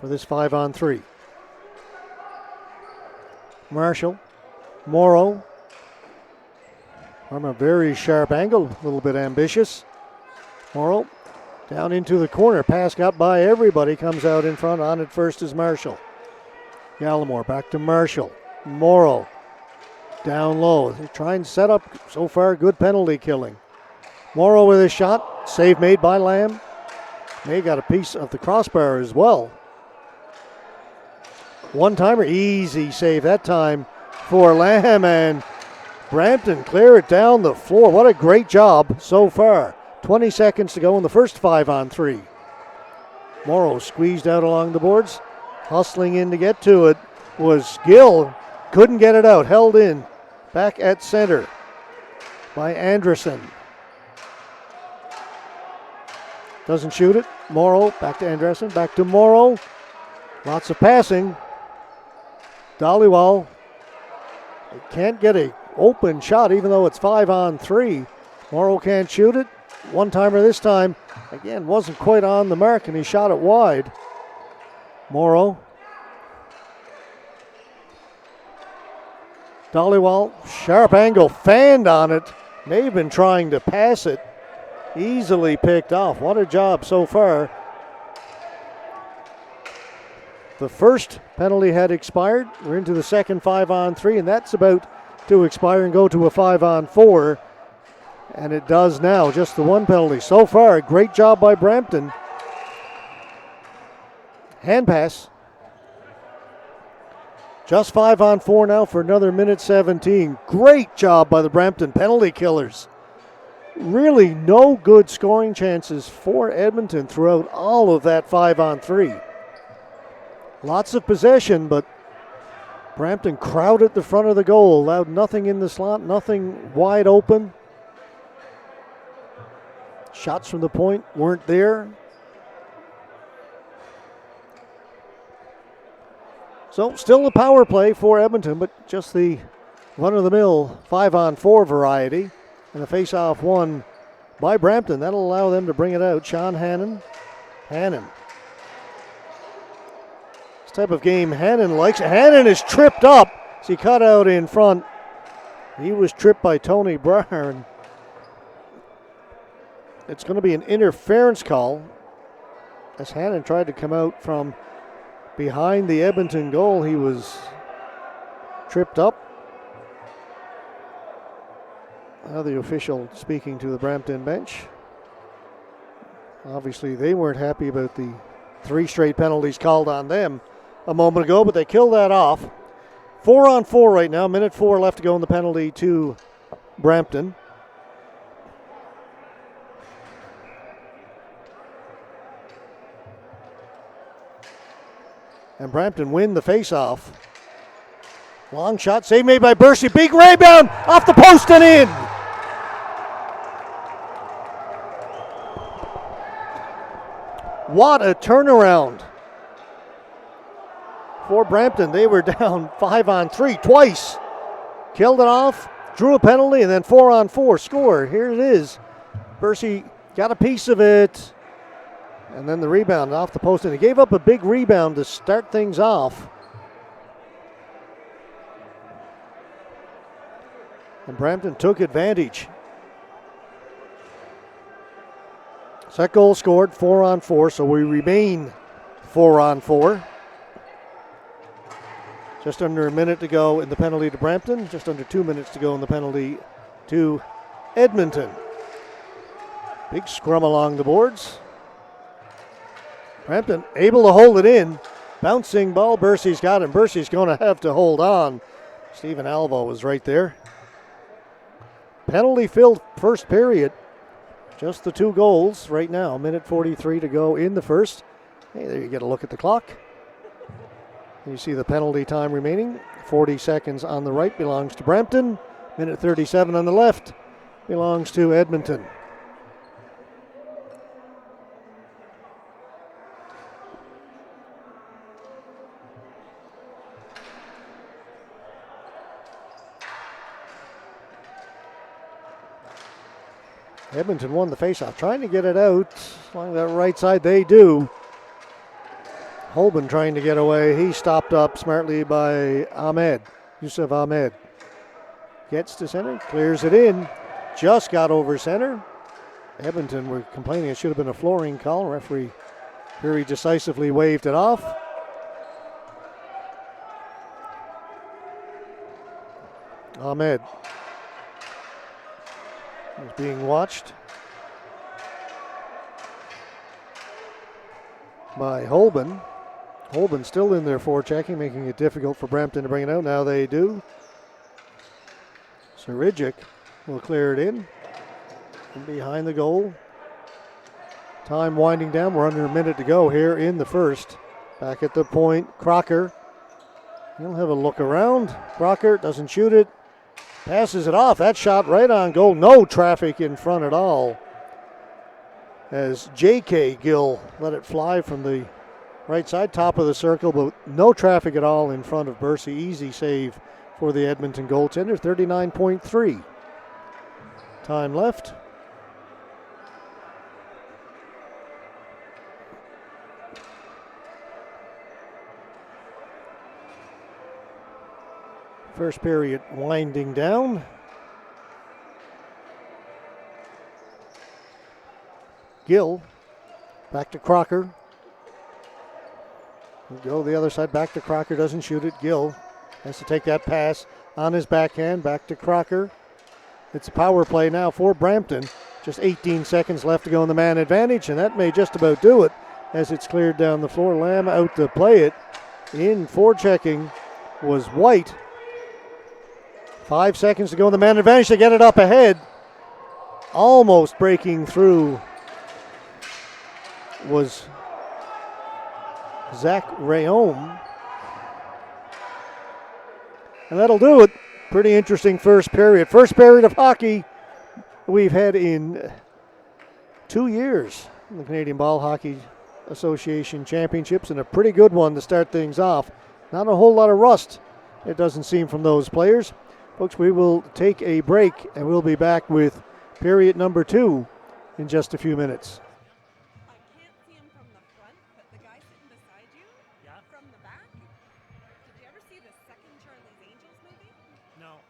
for this 5-on-3. Marshall. Morrow from a very sharp angle, a little bit ambitious. Morrow Down into the corner. Pass got by everybody. Comes out in front. On at first is Marshall. Gallimore back to Marshall. Morrow down low. They try and set up. So far, good penalty killing. Morrow with a shot. Save made by Lamb. May got a piece of the crossbar as well. One-timer. Easy save that time for Lamb. And Brampton clear it down the floor. What a great job so far. 20 seconds to go in the first 5-on-3. Morrow squeezed out along the boards. Hustling in to get to it was Gill. Couldn't get it out. Held in. Back at center by Anderson. Doesn't shoot it. Morrow back to Anderson. Back to Morrow. Lots of passing. Dhaliwal can't get a open shot even though it's 5-on-3. Morrow can't shoot it. One-timer this time. Again, wasn't quite on the mark and he shot it wide. Morrow. Dhaliwal, sharp angle, fanned on it. May have been trying to pass it. Easily picked off. What a job so far. The first penalty had expired. We're into the second 5-on-3, and that's about to expire and go to a 5-on-4. And it does now, just the one penalty. So far, a great job by Brampton. Hand pass. Just 5-on-4 now for another minute 17. Great job by the Brampton penalty killers. Really no good scoring chances for Edmonton throughout all of that 5-on-3. Lots of possession, but Brampton crowded the front of the goal, allowed nothing in the slot, nothing wide open. Shots from the point weren't there. So still a power play for Edmonton, but just the run-of-the-mill 5-on-4 variety. And the face-off won by Brampton. That'll allow them to bring it out. Sean Hannon. Hannon. This type of game Hannon likes. Hannon is tripped up. As he cut out in front. He was tripped by Tony Bryan. It's going to be an interference call as Hannon tried to come out from behind the Edmonton goal. He was tripped up. Another official speaking to the Brampton bench. Obviously, they weren't happy about the 3 straight penalties called on them a moment ago, but they killed that off. 4-on-4 right now. Minute 4 left to go in the penalty to Brampton. And Brampton win the face-off. Long shot, save made by Bercy. Big rebound off the post and in. What a turnaround for Brampton. They were down 5-on-3 twice. Killed it off, drew a penalty, and then 4-on-4 score. Here it is. Bercy got a piece of it. And then the rebound off the post. And he gave up a big rebound to start things off. And Brampton took advantage. Set goal scored, 4-on-4, so we remain 4-on-4. Just under a minute to go in the penalty to Brampton. Just under 2 minutes to go in the penalty to Edmonton. Big scrum along the boards. Brampton able to hold it in. Bouncing ball, Bercy's got him. Bercy's going to have to hold on. Stephen Alvo was right there. Penalty-filled first period. Just the 2 goals right now. Minute 43 to go in the first. Hey, there you get a look at the clock. You see the penalty time remaining. 40 seconds on the right belongs to Brampton. Minute 37 on the left belongs to Edmonton. Edmonton won the faceoff, trying to get it out along that right side. They do. Holben trying to get away. He stopped up smartly by Ahmed. Yusuf Ahmed gets to center, clears it in. Just got over center. Edmonton were complaining it should have been a flooring call. Referee very decisively waved it off. Ahmed is being watched by Holben. Holben still in there forechecking, making it difficult for Brampton to bring it out. Now they do. Sarijic will clear it in. And behind the goal. Time winding down. We're under a minute to go here in the first. Back at the point, Crocker. He'll have a look around. Crocker doesn't shoot it. Passes it off. That shot right on goal. No traffic in front at all. As J.K. Gill let it fly from the right side, top of the circle, but no traffic at all in front of Bursey. Easy save for the Edmonton goaltender. 39.3. Time left. First period winding down. Gill back to Crocker. We'll go the other side, back to Crocker, doesn't shoot it. Gill has to take that pass on his backhand, back to Crocker. It's a power play now for Brampton. Just 18 seconds left to go in the man advantage, and that may just about do it as it's cleared down the floor. Lamb out to play it. In forechecking was White. 5 seconds to go in the man advantage to get it up ahead. Almost breaking through was Zach Rayom. And that'll do it. Pretty interesting first period. First period of hockey we've had in 2 years in the Canadian Ball Hockey Association Championships, and a pretty good one to start things off. Not a whole lot of rust, it doesn't seem, from those players. Folks, we will take a break, and we'll be back with period number 2 in just a few minutes. I can't see him from the front, but the guy sitting beside you, from the back, did you ever see the second Charlie's Angels movie? No.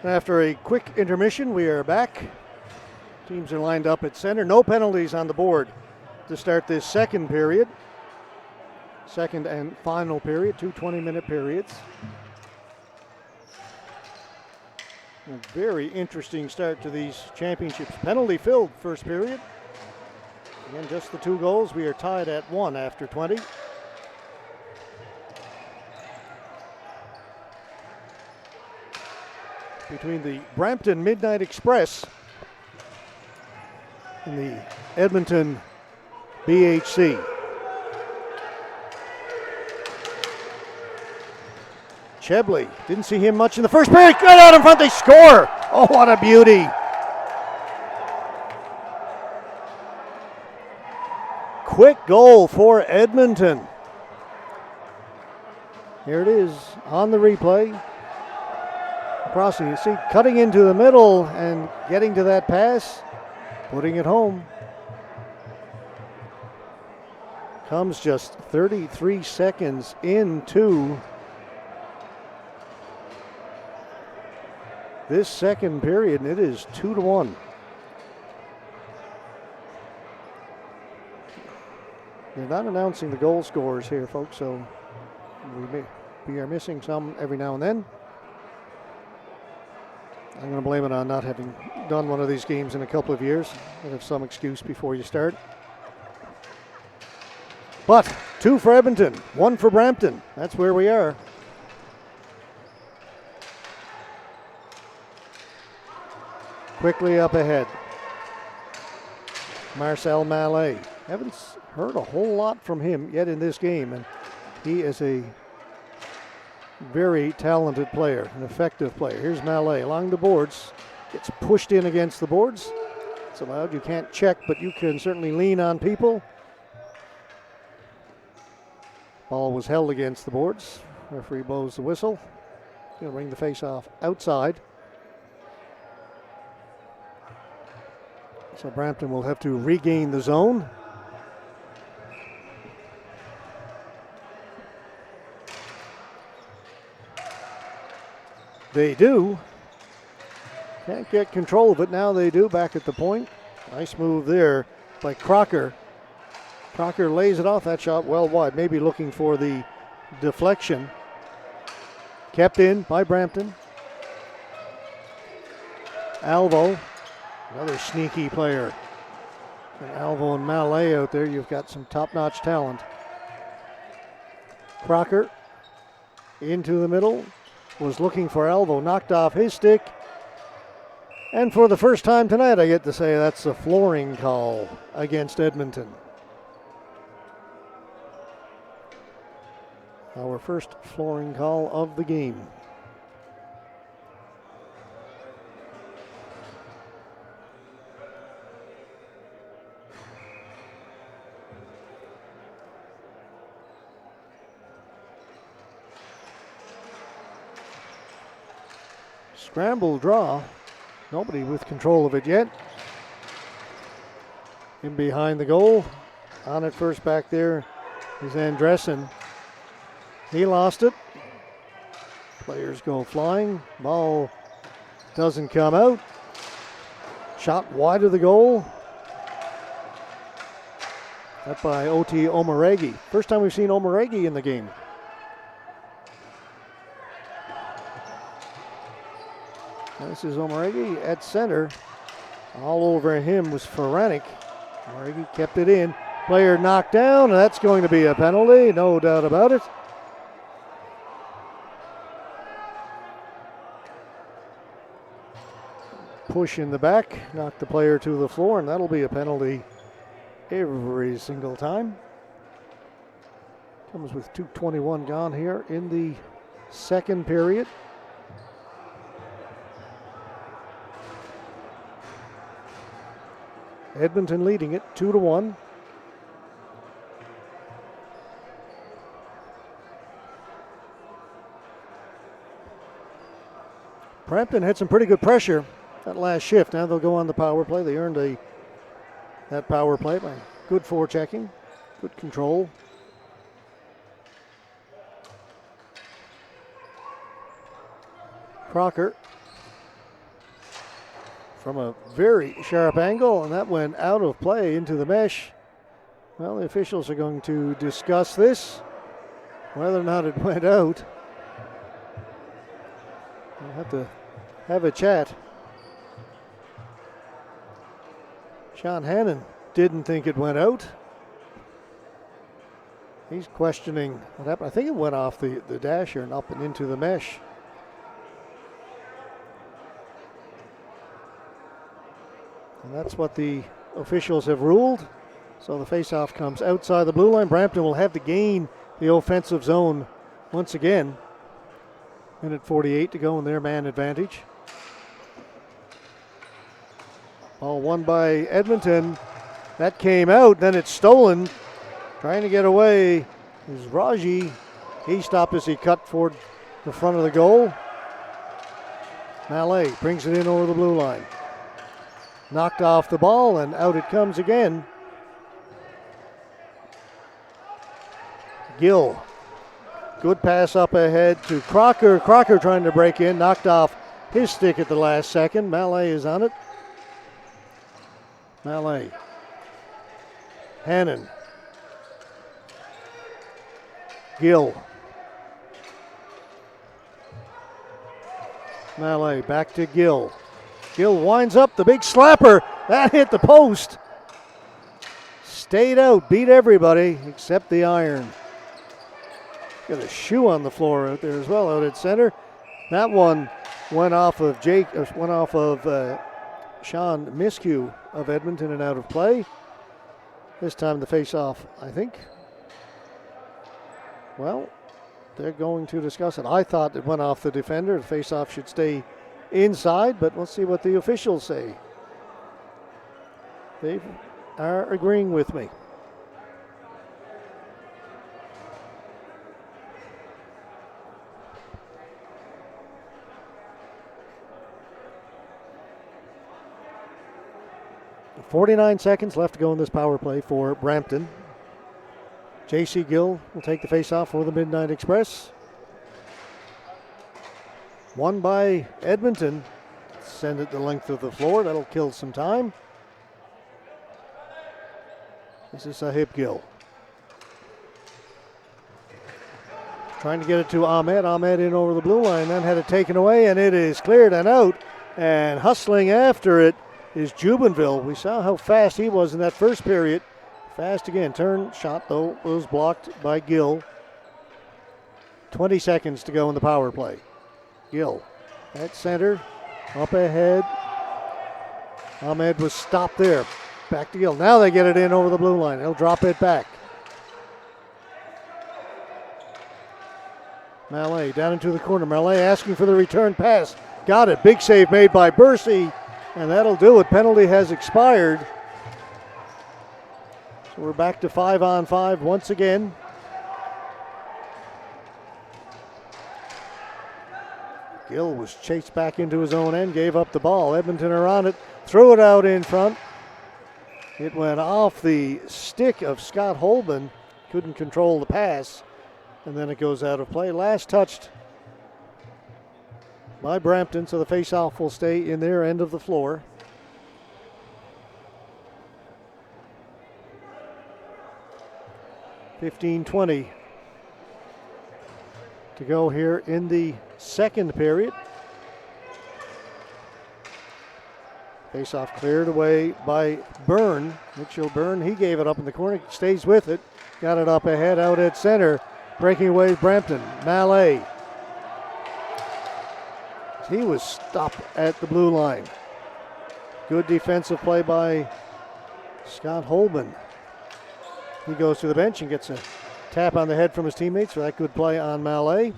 After a quick intermission, we are back. Teams are lined up at center. No penalties on the board to start this second period. Second and final period, two 20-minute periods. A very interesting start to these championships. Penalty-filled first period. Again, just the 2 goals. We are tied at 1 after 20. Between the Brampton Midnight Express and the Edmonton BHC. Chebley, didn't see him much in the first period. Got out in front, they score. Oh, what a beauty. Quick goal for Edmonton. Here it is on the replay. Crossing, you see, cutting into the middle and getting to that pass, putting it home. Comes just 33 seconds into this second period, and it is 2-1. They're not announcing the goal scorers here, folks, so we are missing some every now and then. I'm going to blame it on not having done one of these games in a couple of years. I have some excuse before you start. But 2 for Edmonton, 1 for Brampton. That's where we are. Quickly up ahead. Marcel Mallet. Haven't heard a whole lot from him yet in this game, and he is a very talented player, an effective player. Here's Mallet along the boards. Gets pushed in against the boards. It's allowed. You can't check, but you can certainly lean on people. Ball was held against the boards. Referee blows the whistle. He'll ring the face-off outside. So Brampton will have to regain the zone. They do. Can't get control of it. Now they do back at the point. Nice move there by Crocker. Crocker lays it off. That shot well wide. Maybe looking for the deflection. Kept in by Brampton. Alvo, another sneaky player. And Alvo and Mallet out there. You've got some top-notch talent. Crocker into the middle. Was looking for Alvo, knocked off his stick. And for the first time tonight, I get to say that's a flooring call against Edmonton. Our first flooring call of the game. Scramble draw. Nobody with control of it yet. In behind the goal. On it first back there is Andressen. He lost it. Players go flying. Ball doesn't come out. Shot wide of the goal. That by O.T. Omaregi. First time we've seen Omaregi in the game. This is Omaregi at center. All over him was Ferranic. Omaregi kept it in. Player knocked down, and that's going to be a penalty, no doubt about it. Push in the back, knocked the player to the floor, and that'll be a penalty every single time. Comes with 2:21 gone here in the second period. Edmonton leading it 2-1. Brampton had some pretty good pressure that last shift. Now they'll go on the power play. They earned that power play by good forechecking, good control. Crocker from a very sharp angle, and that went out of play into the mesh. Well, the officials are going to discuss this, whether or not it went out. We'll have to have a chat. Sean Hannon didn't think it went out. He's questioning what happened. I think it went off the dasher and up and into the mesh. And that's what the officials have ruled. So the faceoff comes outside the blue line. Brampton will have to gain the offensive zone once again. Minute 48 to go in their man advantage. Ball won by Edmonton. That came out, then it's stolen. Trying to get away is Raji. He stopped as he cut toward the front of the goal. Mallet brings it in over the blue line. Knocked off the ball and out it comes again. Gill. Good pass up ahead to Crocker. Crocker trying to break in. Knocked off his stick at the last second. Mallet is on it. Mallet. Hannon. Gill. Mallet back to Gill. Gill winds up the big slapper. That hit the post. Stayed out, beat everybody except the iron. Got a shoe on the floor out there as well, out at center. That one went off of Sean Miskew of Edmonton and out of play. This time the face-off, I think. Well, they're going to discuss it. I thought it went off the defender. The face-off should stay inside, but let's see what the officials say. They are agreeing with me. .49 seconds left to go in this power play for Brampton. J.C. Gill will take the face-off for the Midnight Express. Won by Edmonton. Send it the length of the floor. That'll kill some time. This is Sahib Gill. Trying to get it to Ahmed. Ahmed in over the blue line, then had it taken away, and it is cleared and out. And hustling after it is Jubenville. We saw how fast he was in that first period. Fast again. Turn shot, though, was blocked by Gill. 20 seconds to go in the power play. Gill at center, up ahead. Ahmed was stopped there. Back to Gill. Now they get it in over the blue line. He'll drop it back. Mallet down into the corner. Mallet asking for the return pass. Got it. Big save made by Bursey, and that'll do it. Penalty has expired. So we're back to 5-on-5 once again. Gill was chased back into his own end, gave up the ball. Edmonton are on it, threw it out in front. It went off the stick of Scott Holman. Couldn't control the pass, and then it goes out of play. Last touched by Brampton, so the face-off will stay in their end of the floor. .15-20 to go here in the second period. Face-off cleared away by Byrne. Mitchell Byrne, he gave it up in the corner, stays with it. Got it up ahead, out at center. Breaking away Brampton. Mallet. He was stopped at the blue line. Good defensive play by Scott Holman. He goes to the bench and gets a tap on the head from his teammates for that good play on Mallet.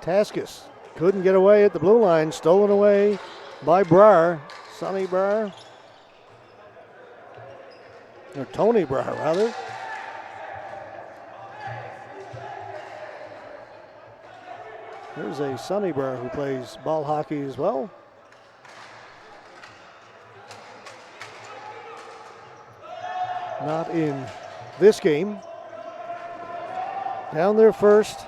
Taskus couldn't get away at the blue line. Stolen away by Brar. Sonny Brar. Or Tony Brar, rather. There's a Sonny Brar who plays ball hockey as well. Not in this game. Down there first.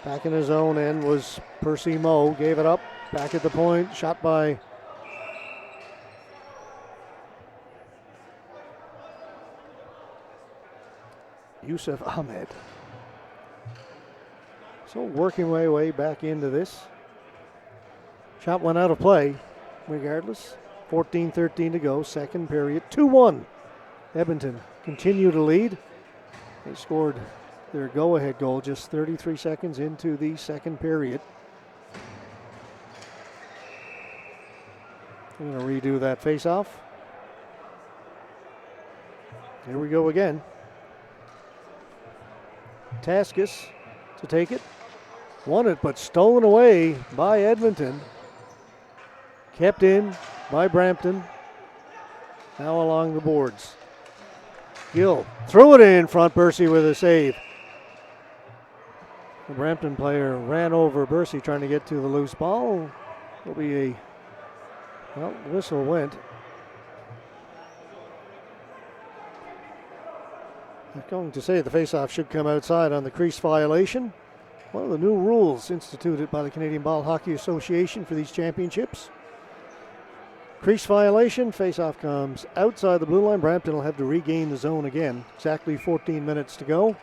Back in his own end was Percy Moe. Gave it up. Back at the point. Shot by Yusuf Ahmed. So working my way back into this. Shot went out of play regardless. 14-13 to go. Second period. 2-1. Edmonton continue to lead. They scored their go-ahead goal just 33 seconds into the second period. I'm going to redo that face-off. Here we go again. Taskus to take it. Won it, but stolen away by Edmonton. Kept in by Brampton. Now along the boards. Gill threw it in front. Bursey with a save. The Brampton player ran over Bursey trying to get to the loose ball. It'll be a, well, whistle went. I'm going to say the faceoff should come outside on the crease violation. One of the new rules instituted by the Canadian Ball Hockey Association for these championships. Crease violation, faceoff comes outside the blue line. Brampton will have to regain the zone again. Exactly 14 minutes to go.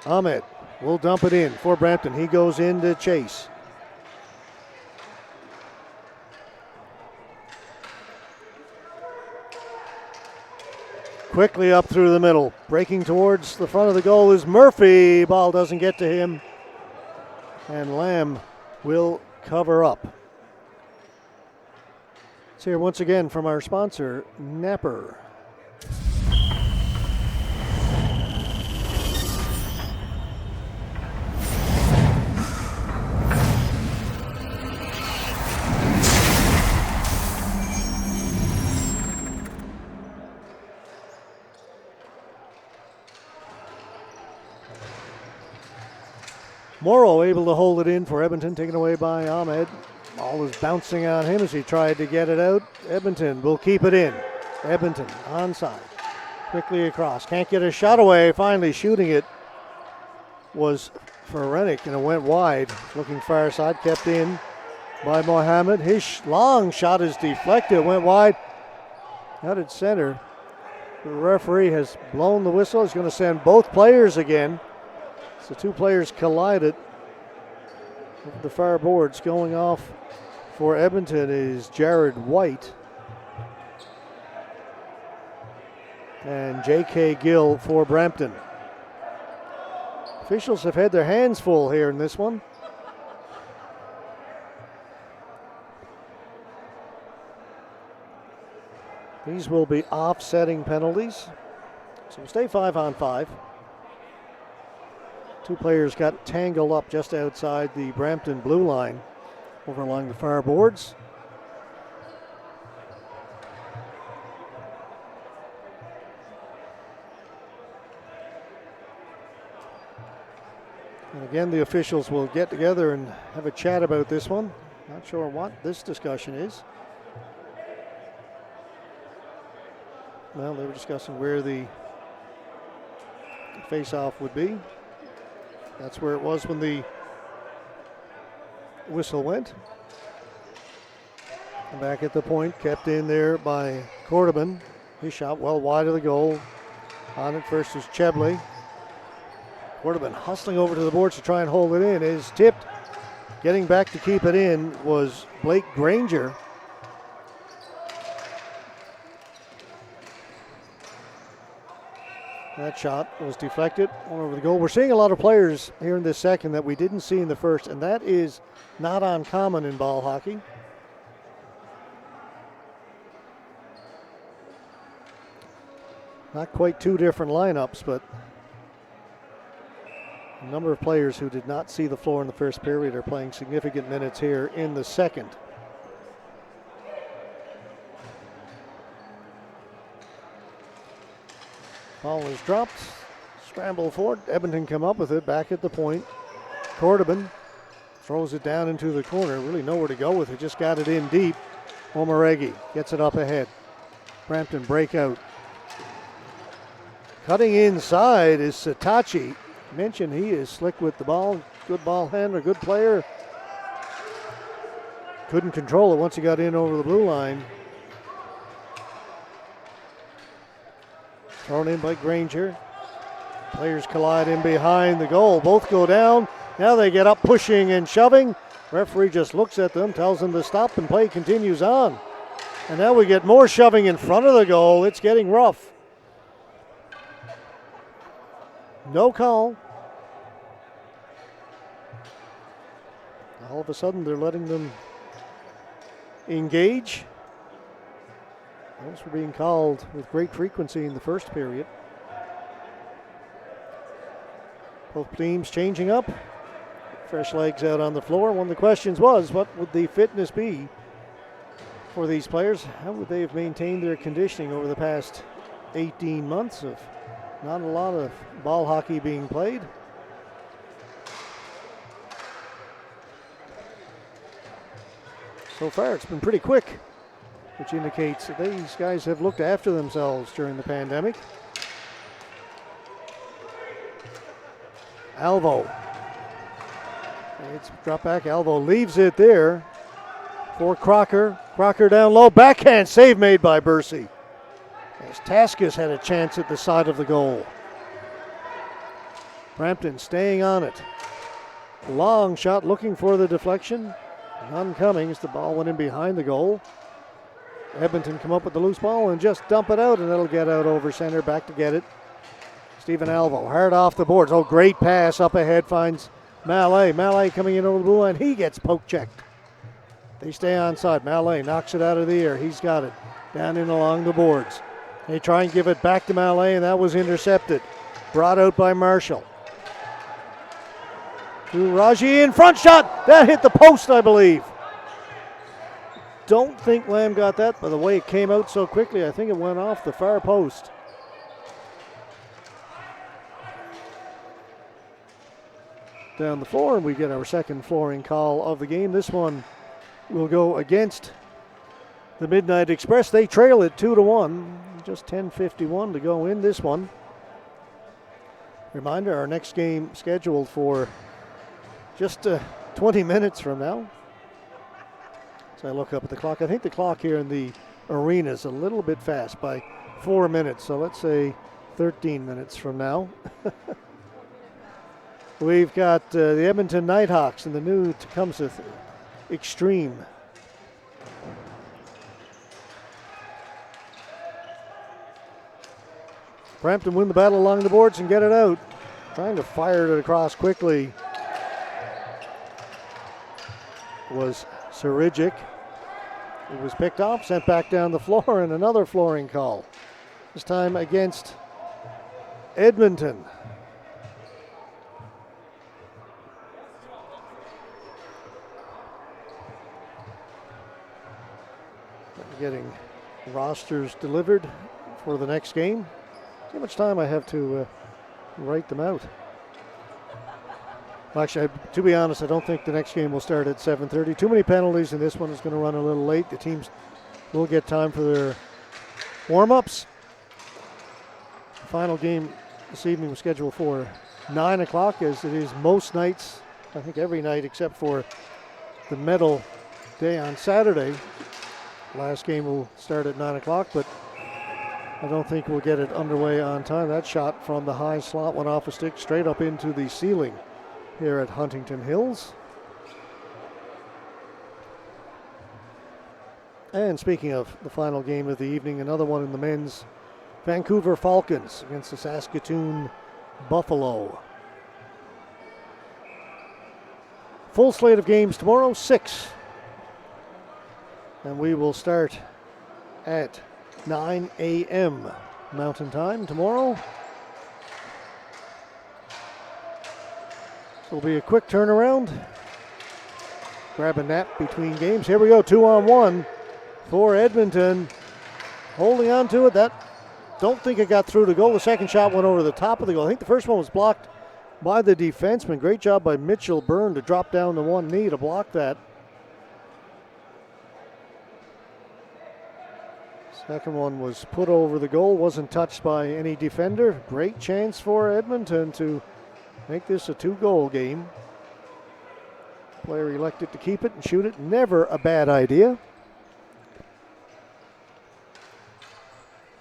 Ahmed will dump it in for Brampton. He goes in to chase. Quickly up through the middle. Breaking towards the front of the goal is Murphy. Ball doesn't get to him. And Lamb will cover up. Let's hear once again from our sponsor, Napper. Morrow able to hold it in for Edmonton, taken away by Ahmed. Ball was bouncing on him as he tried to get it out. Edmonton will keep it in. Edmonton onside. Quickly across. Can't get a shot away. Finally shooting it was Ferenik, and it went wide. Looking far side, kept in by Mohammed. His long shot is deflected. Went wide. Out at center. The referee has blown the whistle. He's going to send both players again. The two players collided. The far boards going off for Edmonton is Jared White and J.K. Gill for Brampton. Officials have had their hands full here in this one. These will be offsetting penalties. So we'll stay 5-on-5. Two players got tangled up just outside the Brampton blue line over along the far boards. And again, the officials will get together and have a chat about this one. Not sure what this discussion is. Well, they were discussing where the face-off would be. That's where it was when the whistle went. And back at the point, kept in there by Cordoban. His shot well wide of the goal. On it first is Chebley. Cordoban hustling over to the boards to try and hold it in. Is tipped. Getting back to keep it in was Blake Granger. That shot was deflected all over the goal. We're seeing a lot of players here in this second that we didn't see in the first, and that is not uncommon in ball hockey. Not quite two different lineups, but a number of players who did not see the floor in the first period are playing significant minutes here in the second. Ball is dropped. Scramble for it. Edmonton come up with it. Back at the point. Cordoban throws it down into the corner. Really nowhere to go with it. Just got it in deep. Omaregi gets it up ahead. Brampton breakout. Cutting inside is Satachi. Mentioned he is slick with the ball. Good ball handler, good player. Couldn't control it once he got in over the blue line. Thrown in by Granger. Players collide in behind the goal. Both go down. Now they get up pushing and shoving. Referee just looks at them, tells them to stop, and play continues on. And now we get more shoving in front of the goal. It's getting rough. No call. All of a sudden they're letting them engage. Those were being called with great frequency in the first period. Both teams changing up. Fresh legs out on the floor. One of the questions was, what would the fitness be for these players? How would they have maintained their conditioning over the past 18 months of not a lot of ball hockey being played? So far, it's been pretty quick, which indicates that these guys have looked after themselves during the pandemic. Alvo. It's drop back. Alvo leaves it there for Crocker. Crocker down low. Backhand save made by Bursey, as Taskus had a chance at the side of the goal. Brampton staying on it. Long shot looking for the deflection. None coming as the ball went in behind the goal. Edmonton come up with the loose ball and just dump it out, and it'll get out over center. Back to get it. Stephen Alvo hard off the boards. Oh, great pass up ahead, finds Mallet. Mallet coming in over the blue line. He gets poke checked. They stay onside. Mallet knocks it out of the air. He's got it down in along the boards. They try and give it back to Mallet, and that was intercepted. Brought out by Marshall. To Raji in front shot. That hit the post, I believe. Don't think Lamb got that by the way it came out so quickly. I think it went off the far post. Down the floor, and we get our second flooring call of the game. This one will go against the Midnight Express. They trail it 2-1. Just 10:51 to go in this one. Reminder, our next game scheduled for just 20 minutes from now. As I look up at the clock, I think the clock here in the arena is a little bit fast by 4 minutes. So let's say 13 minutes from now. We've got the Edmonton Nighthawks and the new Tecumseh Extreme. Brampton win the battle along the boards and get it out. Trying to fire it across quickly was Sarijic. It was picked off, sent back down the floor, and another flooring call. This time against Edmonton. Getting rosters delivered for the next game. See how much time I have to write them out. Well, actually, to be honest, I don't think the next game will start at 7:30. Too many penalties, and this one is going to run a little late. The teams will get time for their warm-ups. The final game this evening was scheduled for 9 o'clock, as it is most nights, I think every night except for the medal day on Saturday. Last game will start at 9 o'clock, but I don't think we'll get it underway on time. That shot from the high slot went off a stick straight up into the ceiling here at Huntington Hills. And speaking of the final game of the evening, another one in the men's, Vancouver Falcons against the Saskatoon Buffalo. Full slate of games tomorrow, 6. And we will start at 9 a.m. Mountain Time tomorrow. It'll be a quick turnaround. Grab a nap between games. Here we go, 2-on-1 for Edmonton. Holding on to it. That, don't think it got through to goal. The second shot went over the top of the goal. I think the first one was blocked by the defenseman. Great job by Mitchell Byrne to drop down to one knee to block that. Second one was put over the goal, wasn't touched by any defender. Great chance for Edmonton to make this a 2-goal game. Player elected to keep it and shoot it. Never a bad idea.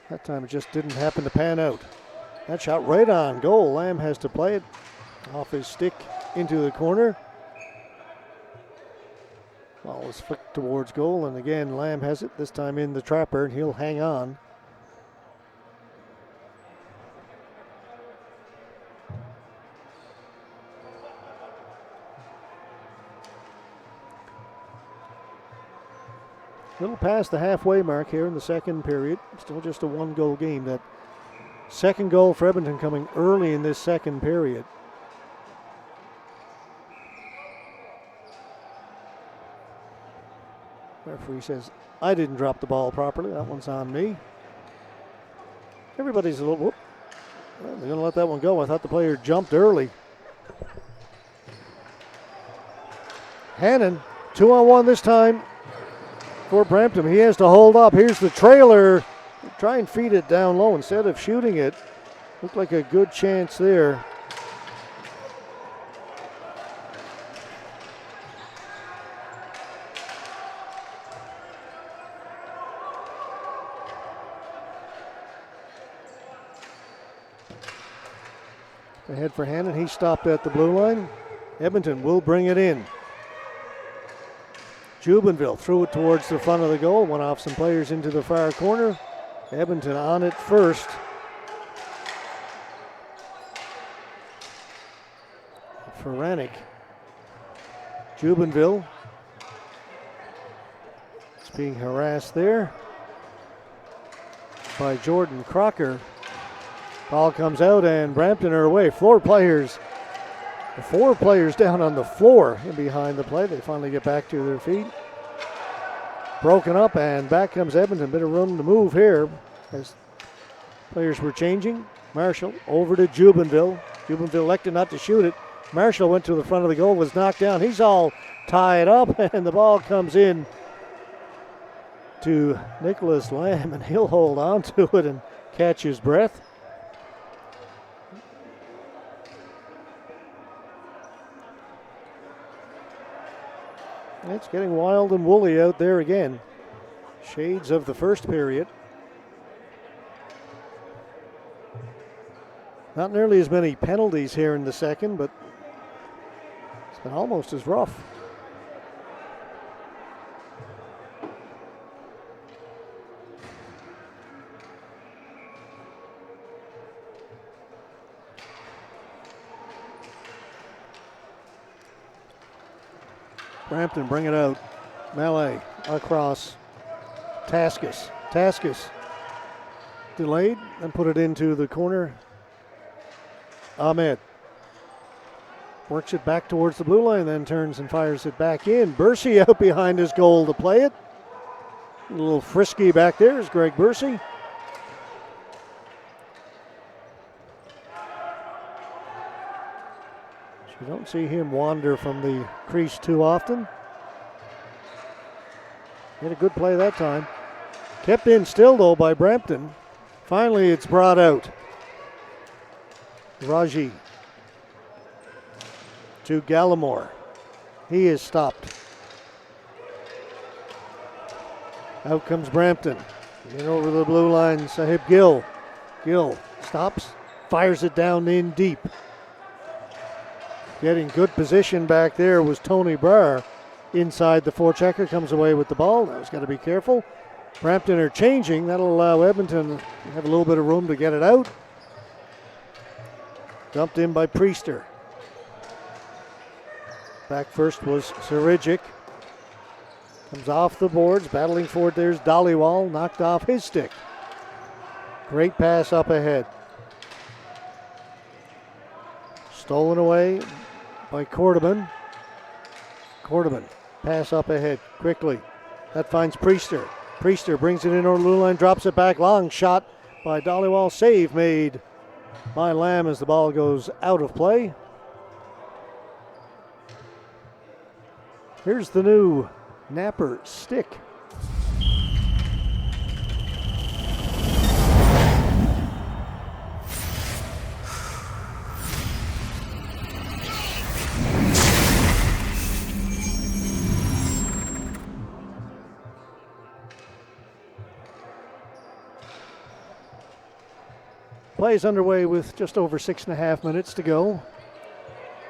That time it just didn't happen to pan out. That shot right on goal. Lamb has to play it off his stick into the corner. Ball is flicked towards goal, and again Lamb has it, this time in the trapper, and he'll hang on. Little past the halfway mark here in the second period. Still just a 1-goal game. That second goal for Edmonton coming early in this second period. Referee says, I didn't drop the ball properly. That one's on me. Everybody's a little, whoop. Well, they're going to let that one go. I thought the player jumped early. Hannon, 2-on-1 this time for Brampton. He has to hold up. Here's the trailer. Try and feed it down low instead of shooting it. Looked like a good chance there. Ahead for Hannon. He stopped at the blue line. Edmonton will bring it in. Jubenville threw it towards the front of the goal. Went off some players into the far corner. Edmonton on it first. Ferranic. Jubenville. It's being harassed there by Jordan Crocker. Ball comes out and Brampton are away. Four players down on the floor and behind the play. They finally get back to their feet. Broken up and back comes Edmonton. Bit of room to move here as players were changing. Marshall over to Jubenville. Jubenville elected not to shoot it. Marshall went to the front of the goal, was knocked down. He's all tied up and the ball comes in to Nicholas Lamb and he'll hold on to it and catch his breath. It's getting wild and woolly out there again. Shades of the first period. Not nearly as many penalties here in the second, but it's been almost as rough. Brampton bring it out. Melee across. Taskus delayed and put it into the corner. Ahmed works it back towards the blue line, then turns and fires it back in. Bursey out behind his goal to play it. A little frisky back there is Greg Bursey. You don't see him wander from the crease too often. Had a good play that time. Kept in still though by Brampton. Finally it's brought out. Raji to Gallimore. He is stopped. Out comes Brampton. In over the blue line, Sahib Gill. Gill stops, fires it down in deep. Getting good position back there was Tony Barr. Inside the forechecker, comes away with the ball. Now he's got to be careful. Brampton are changing. That'll allow Edmonton to have a little bit of room to get it out. Dumped in by Priester. Back first was Sarijic. Comes off the boards, battling for it. There's Dhaliwal, knocked off his stick. Great pass up ahead. Stolen away by Cordovan. Cordovan, pass up ahead quickly. That finds Priester. Priester brings it in over the blue line, drops it back. Long shot by Dhaliwal. Save made by Lamb as the ball goes out of play. Here's the new Napper stick. Play is underway with just over 6.5 minutes to go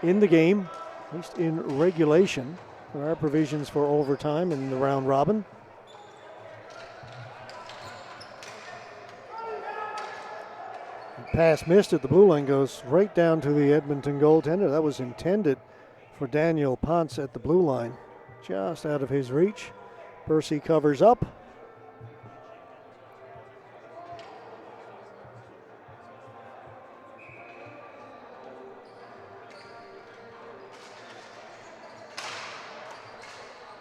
in the game, at least in regulation. There are provisions for overtime in the round robin. Pass missed at the blue line, goes right down to the Edmonton goaltender. That was intended for Daniel Ponce at the blue line, just out of his reach. Percy covers up.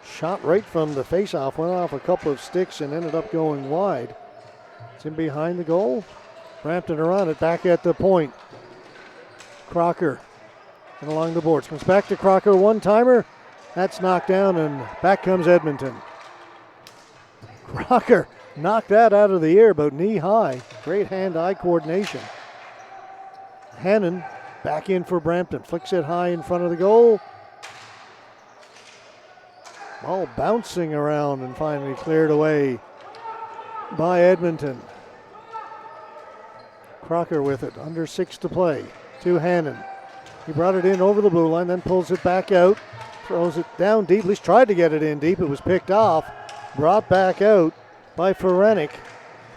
Shot right from the faceoff, went off a couple of sticks and ended up going wide. It's in behind the goal. Brampton around it, back at the point. Crocker and along the boards. Comes back to Crocker, one-timer. That's knocked down, and back comes Edmonton. Crocker knocked that out of the air, about knee-high. Great hand-eye coordination. Hannon back in for Brampton. Flicks it high in front of the goal. Ball bouncing around and finally cleared away by Edmonton. Crocker with it, under 6 to play. To Hannon. He brought it in over the blue line, then pulls it back out. Throws it down deep, at least tried to get it in deep. It was picked off. Brought back out by Ferenik.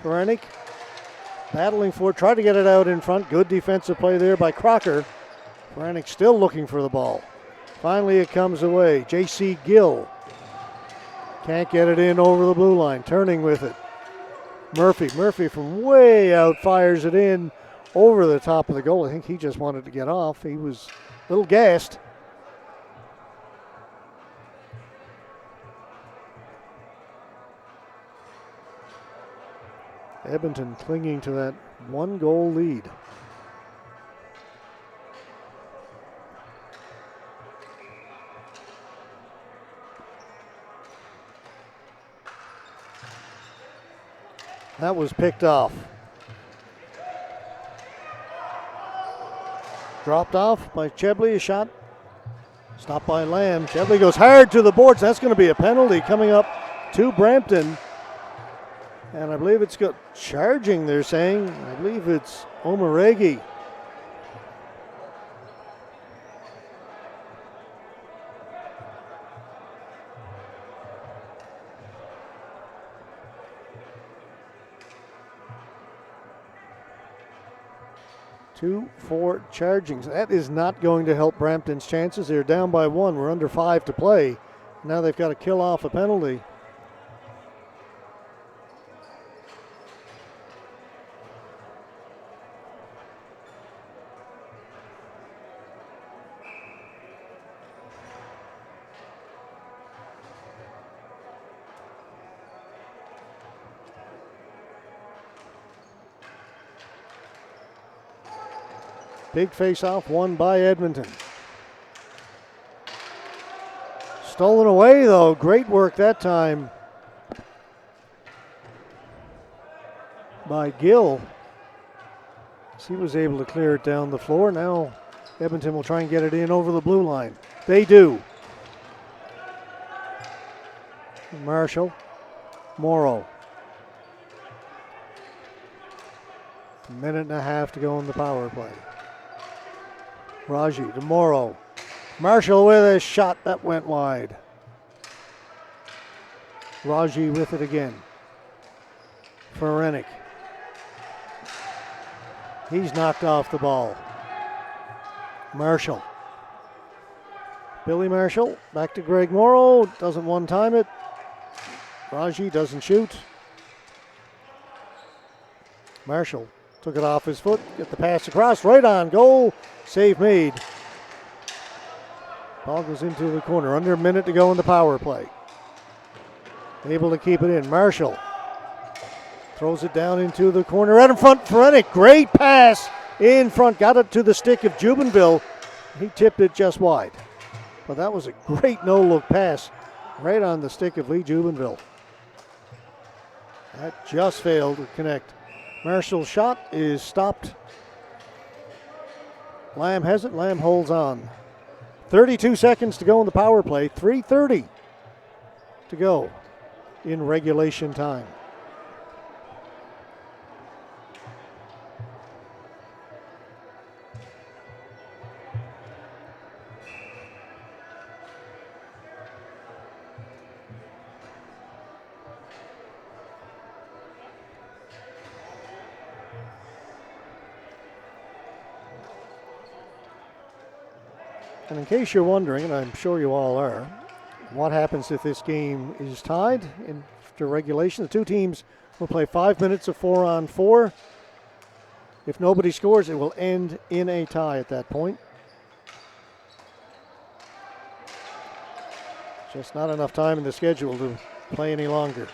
Ferenik battling for it, tried to get it out in front. Good defensive play there by Crocker. Ferenik still looking for the ball. Finally it comes away. J.C. Gill can't get it in over the blue line. Turning with it. Murphy from way out fires it in over the top of the goal. I think he just wanted to get off. He was a little gassed. Edmonton clinging to that 1-goal lead. That was picked off. Dropped off by Chebley. A shot stopped by Lamb. Chebley goes hard to the boards. That's going to be a penalty coming up to Brampton. And I believe it's got charging, they're saying. I believe it's Omaregi. Two for charging. That is not going to help Brampton's chances. They're down by 1. We're under 5 to play. Now they've got to kill off a penalty. Big face-off won by Edmonton. Stolen away, though. Great work that time by Gill. He was able to clear it down the floor. Now Edmonton will try and get it in over the blue line. They do. Marshall. Morrow. A minute and a half to go in the power play. Raji to Morrow. Marshall with a shot that went wide. Raji with it again. Ferenik. He's knocked off the ball. Marshall. Billy Marshall back to Greg Morrow. Doesn't one-time it. Raji doesn't shoot. Marshall took it off his foot. Get the pass across. Right on goal. Save made. Ball goes into the corner. Under a minute to go in the power play. Able to keep it in. Marshall throws it down into the corner. Right in front, Ferenik. Great pass in front. Got it to the stick of Jubinville. He tipped it just wide. But that was a great no-look pass right on the stick of Lee Jubinville. That just failed to connect. Marshall's shot is stopped. Lamb has it. Lamb holds on. 32 seconds to go in the power play. 3:30 to go in regulation time. And in case you're wondering, and I'm sure you all are, what happens if this game is tied after regulation? The two teams will play 5 minutes of 4-on-4. If nobody scores, it will end in a tie at that point. Just not enough time in the schedule to play any longer.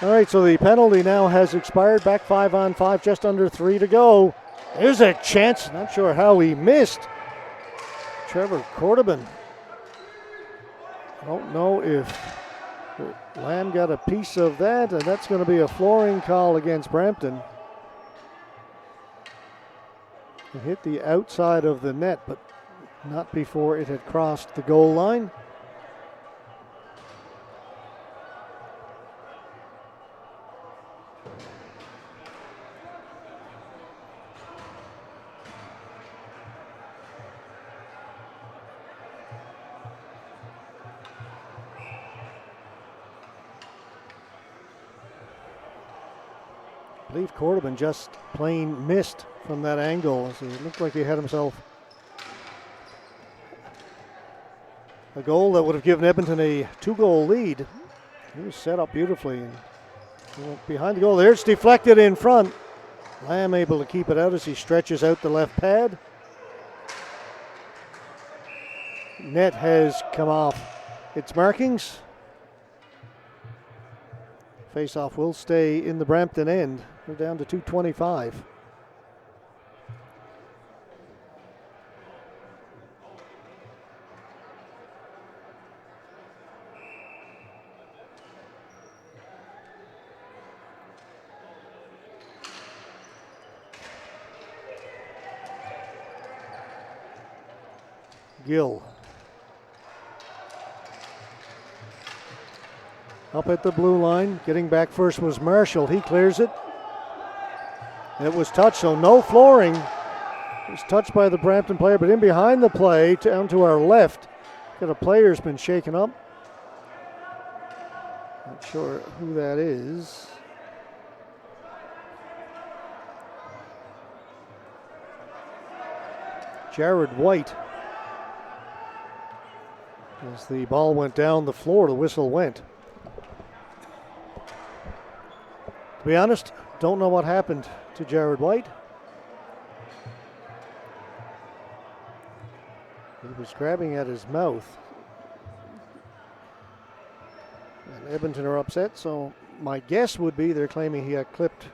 All right, so the penalty now has expired. Back 5-on-5, just under 3 to go. There's a chance. Not sure how he missed. Trevor Cordoban. I don't know if Lamb got a piece of that, and that's going to be a flooring call against Brampton. It hit the outside of the net, but not before it had crossed the goal line. I believe Cordoban just plain missed from that angle. So it looked like he had himself a goal that would have given Edmonton a 2-goal lead. He was set up beautifully. And he went behind the goal. There, it's deflected in front. Lamb able to keep it out as he stretches out the left pad. Net has come off its markings. Face-off will stay in the Brampton end. We're down to 2:25. Gill. Up at the blue line. Getting back first was Marshall. He clears it. It was touched, so no flooring. It was touched by the Brampton player, but in behind the play, down to our left, got a player's been shaken up. Not sure who that is. Jared White. As the ball went down the floor, the whistle went. To be honest, don't know what happened to Jared White. He was grabbing at his mouth. And Edmonton are upset, so my guess would be they're claiming he got clipped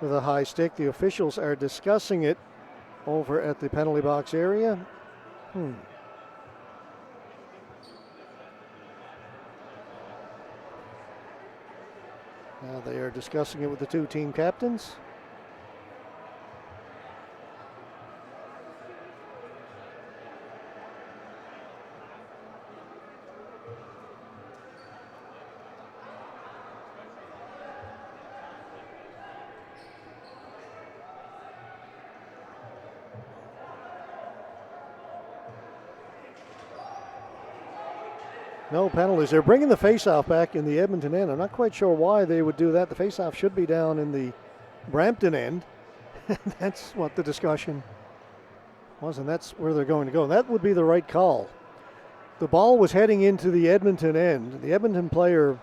with a high stick. The officials are discussing it over at the penalty box area. Now they are discussing it with the two team captains. No penalties. They're bringing the faceoff back in the Edmonton end. I'm not quite sure why they would do that. The faceoff should be down in the Brampton end. That's what the discussion was, and that's where they're going to go. And that would be the right call. The ball was heading into the Edmonton end. The Edmonton player,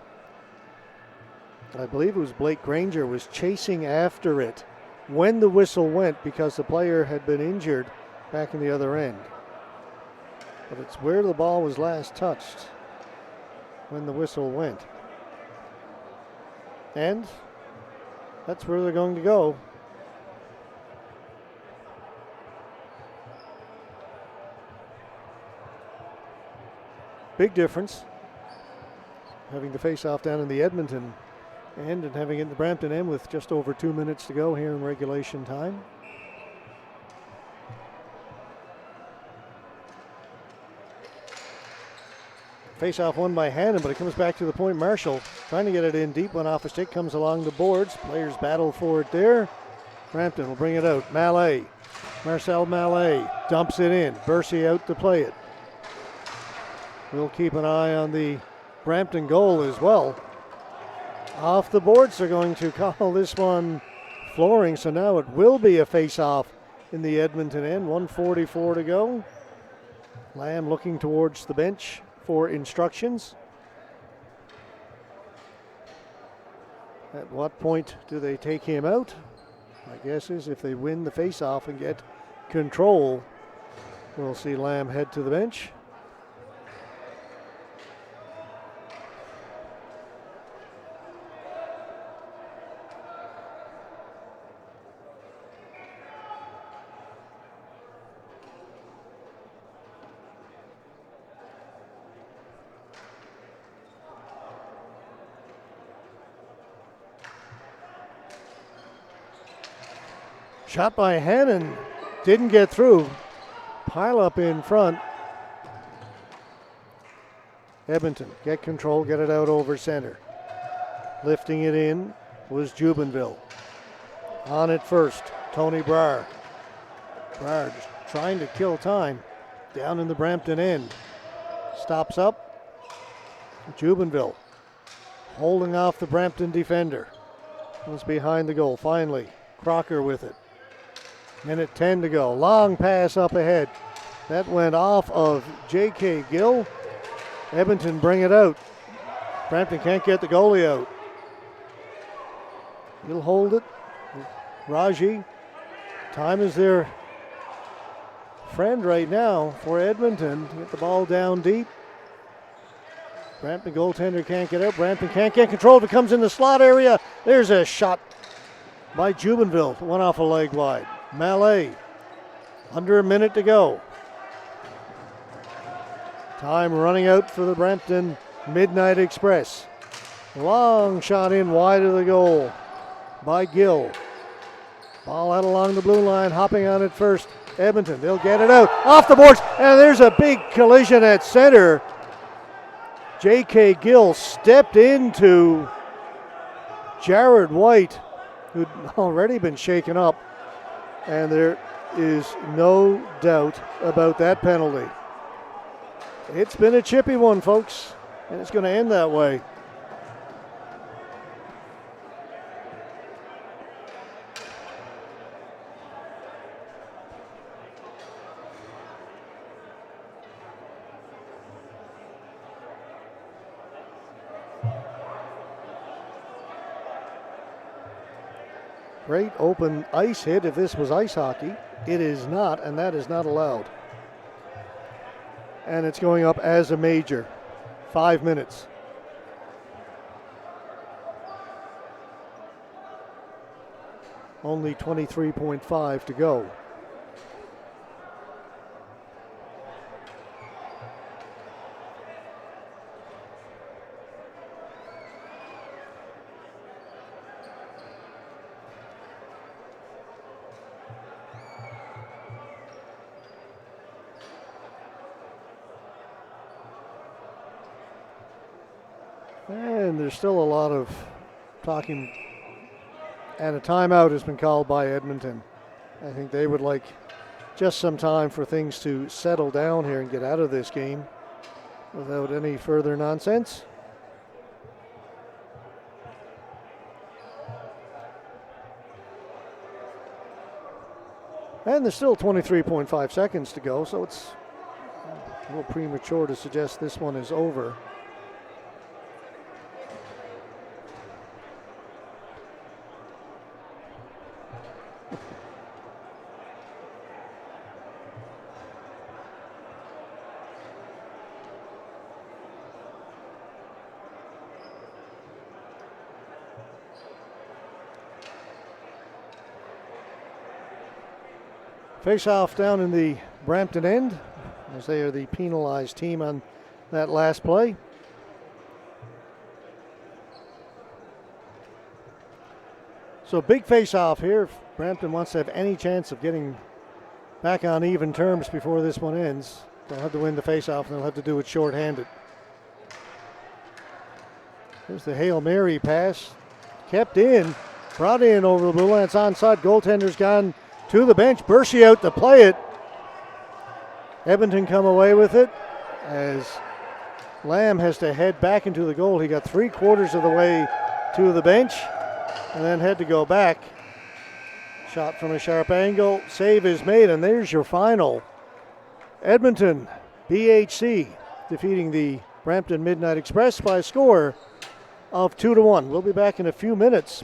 I believe it was Blake Granger, was chasing after it when the whistle went because the player had been injured back in the other end. But it's where the ball was last touched when the whistle went. And that's where they're going to go. Big difference having the face-off down in the Edmonton end and having it in the Brampton end with just over 2 minutes to go here in regulation time. Face-off won by Hannon, but it comes back to the point. Marshall trying to get it in deep. One off a stick, comes along the boards. Players battle for it there. Brampton will bring it out. Mallet. Marcel Mallet dumps it in. Bursey out to play it. We'll keep an eye on the Brampton goal as well. Off the boards, they're going to call this one flooring, so now it will be a face-off in the Edmonton end. 1:44 to go. Lamb looking towards the bench for instructions. At what point do they take him out? My guess is if they win the face-off and get control, we'll see Lamb head to the bench. Shot by Hannon, didn't get through. Pile up in front. Edmonton get control, get it out over center. Lifting it in was Jubenville. On it first, Tony Brar. Brar just trying to kill time down in the Brampton end. Stops up. Jubenville holding off the Brampton defender. Was behind the goal. Finally, Crocker with it. Minute 10 to go. Long pass up ahead. That went off of J.K. Gill. Edmonton bring it out. Brampton can't get the goalie out. He'll hold it. Raji. Time is their friend right now for Edmonton to get the ball down deep. Brampton goaltender can't get out. Brampton can't get control. If it comes in the slot area, there's a shot by Jubenville. Went off a leg wide. Mallet, under a minute to go. Time running out for the Brampton Midnight Express. Long shot in wide of the goal by Gill. Ball out along the blue line, hopping on it first. Edmonton, they'll get it out. Off the boards, and there's a big collision at center. J.K. Gill stepped into Jared White, who'd already been shaken up. And there is no doubt about that penalty. It's been a chippy one, folks, and it's going to end that way. Great open ice hit if this was ice hockey. It is not, and that is not allowed. And it's going up as a major. 5 minutes. Only 23.5 to go. And there's still a lot of talking, and a timeout has been called by Edmonton. I think they would like just some time for things to settle down here and get out of this game without any further nonsense. And there's still 23.5 seconds to go, so it's a little premature to suggest this one is over. Face-off down in the Brampton end, as they are the penalized team on that last play. So big face-off here. If Brampton wants to have any chance of getting back on even terms before this one ends, they'll have to win the face-off, and they'll have to do it short-handed. There's the Hail Mary pass. Kept in, brought in over the blue line. It's onside. Goaltender's gone to the bench. Bershey out to play it. Edmonton come away with it as Lamb has to head back into the goal. He got 3/4 of the way to the bench and then had to go back. Shot from a sharp angle. Save is made, and there's your final. Edmonton, BHC, defeating the Brampton Midnight Express by a score of 2-1. We'll be back in a few minutes.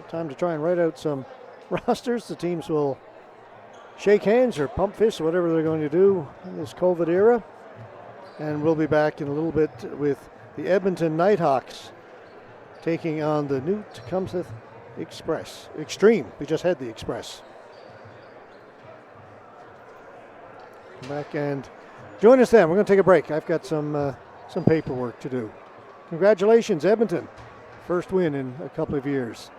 Time to try and write out some rosters. The teams will shake hands or pump fists, or whatever they're going to do in this COVID era. And we'll be back in a little bit with the Edmonton Nighthawks taking on the new Tecumseh Extreme. We just had the Express. Come back and join us then. We're going to take a break. I've got some paperwork to do. Congratulations, Edmonton. First win in a couple of years.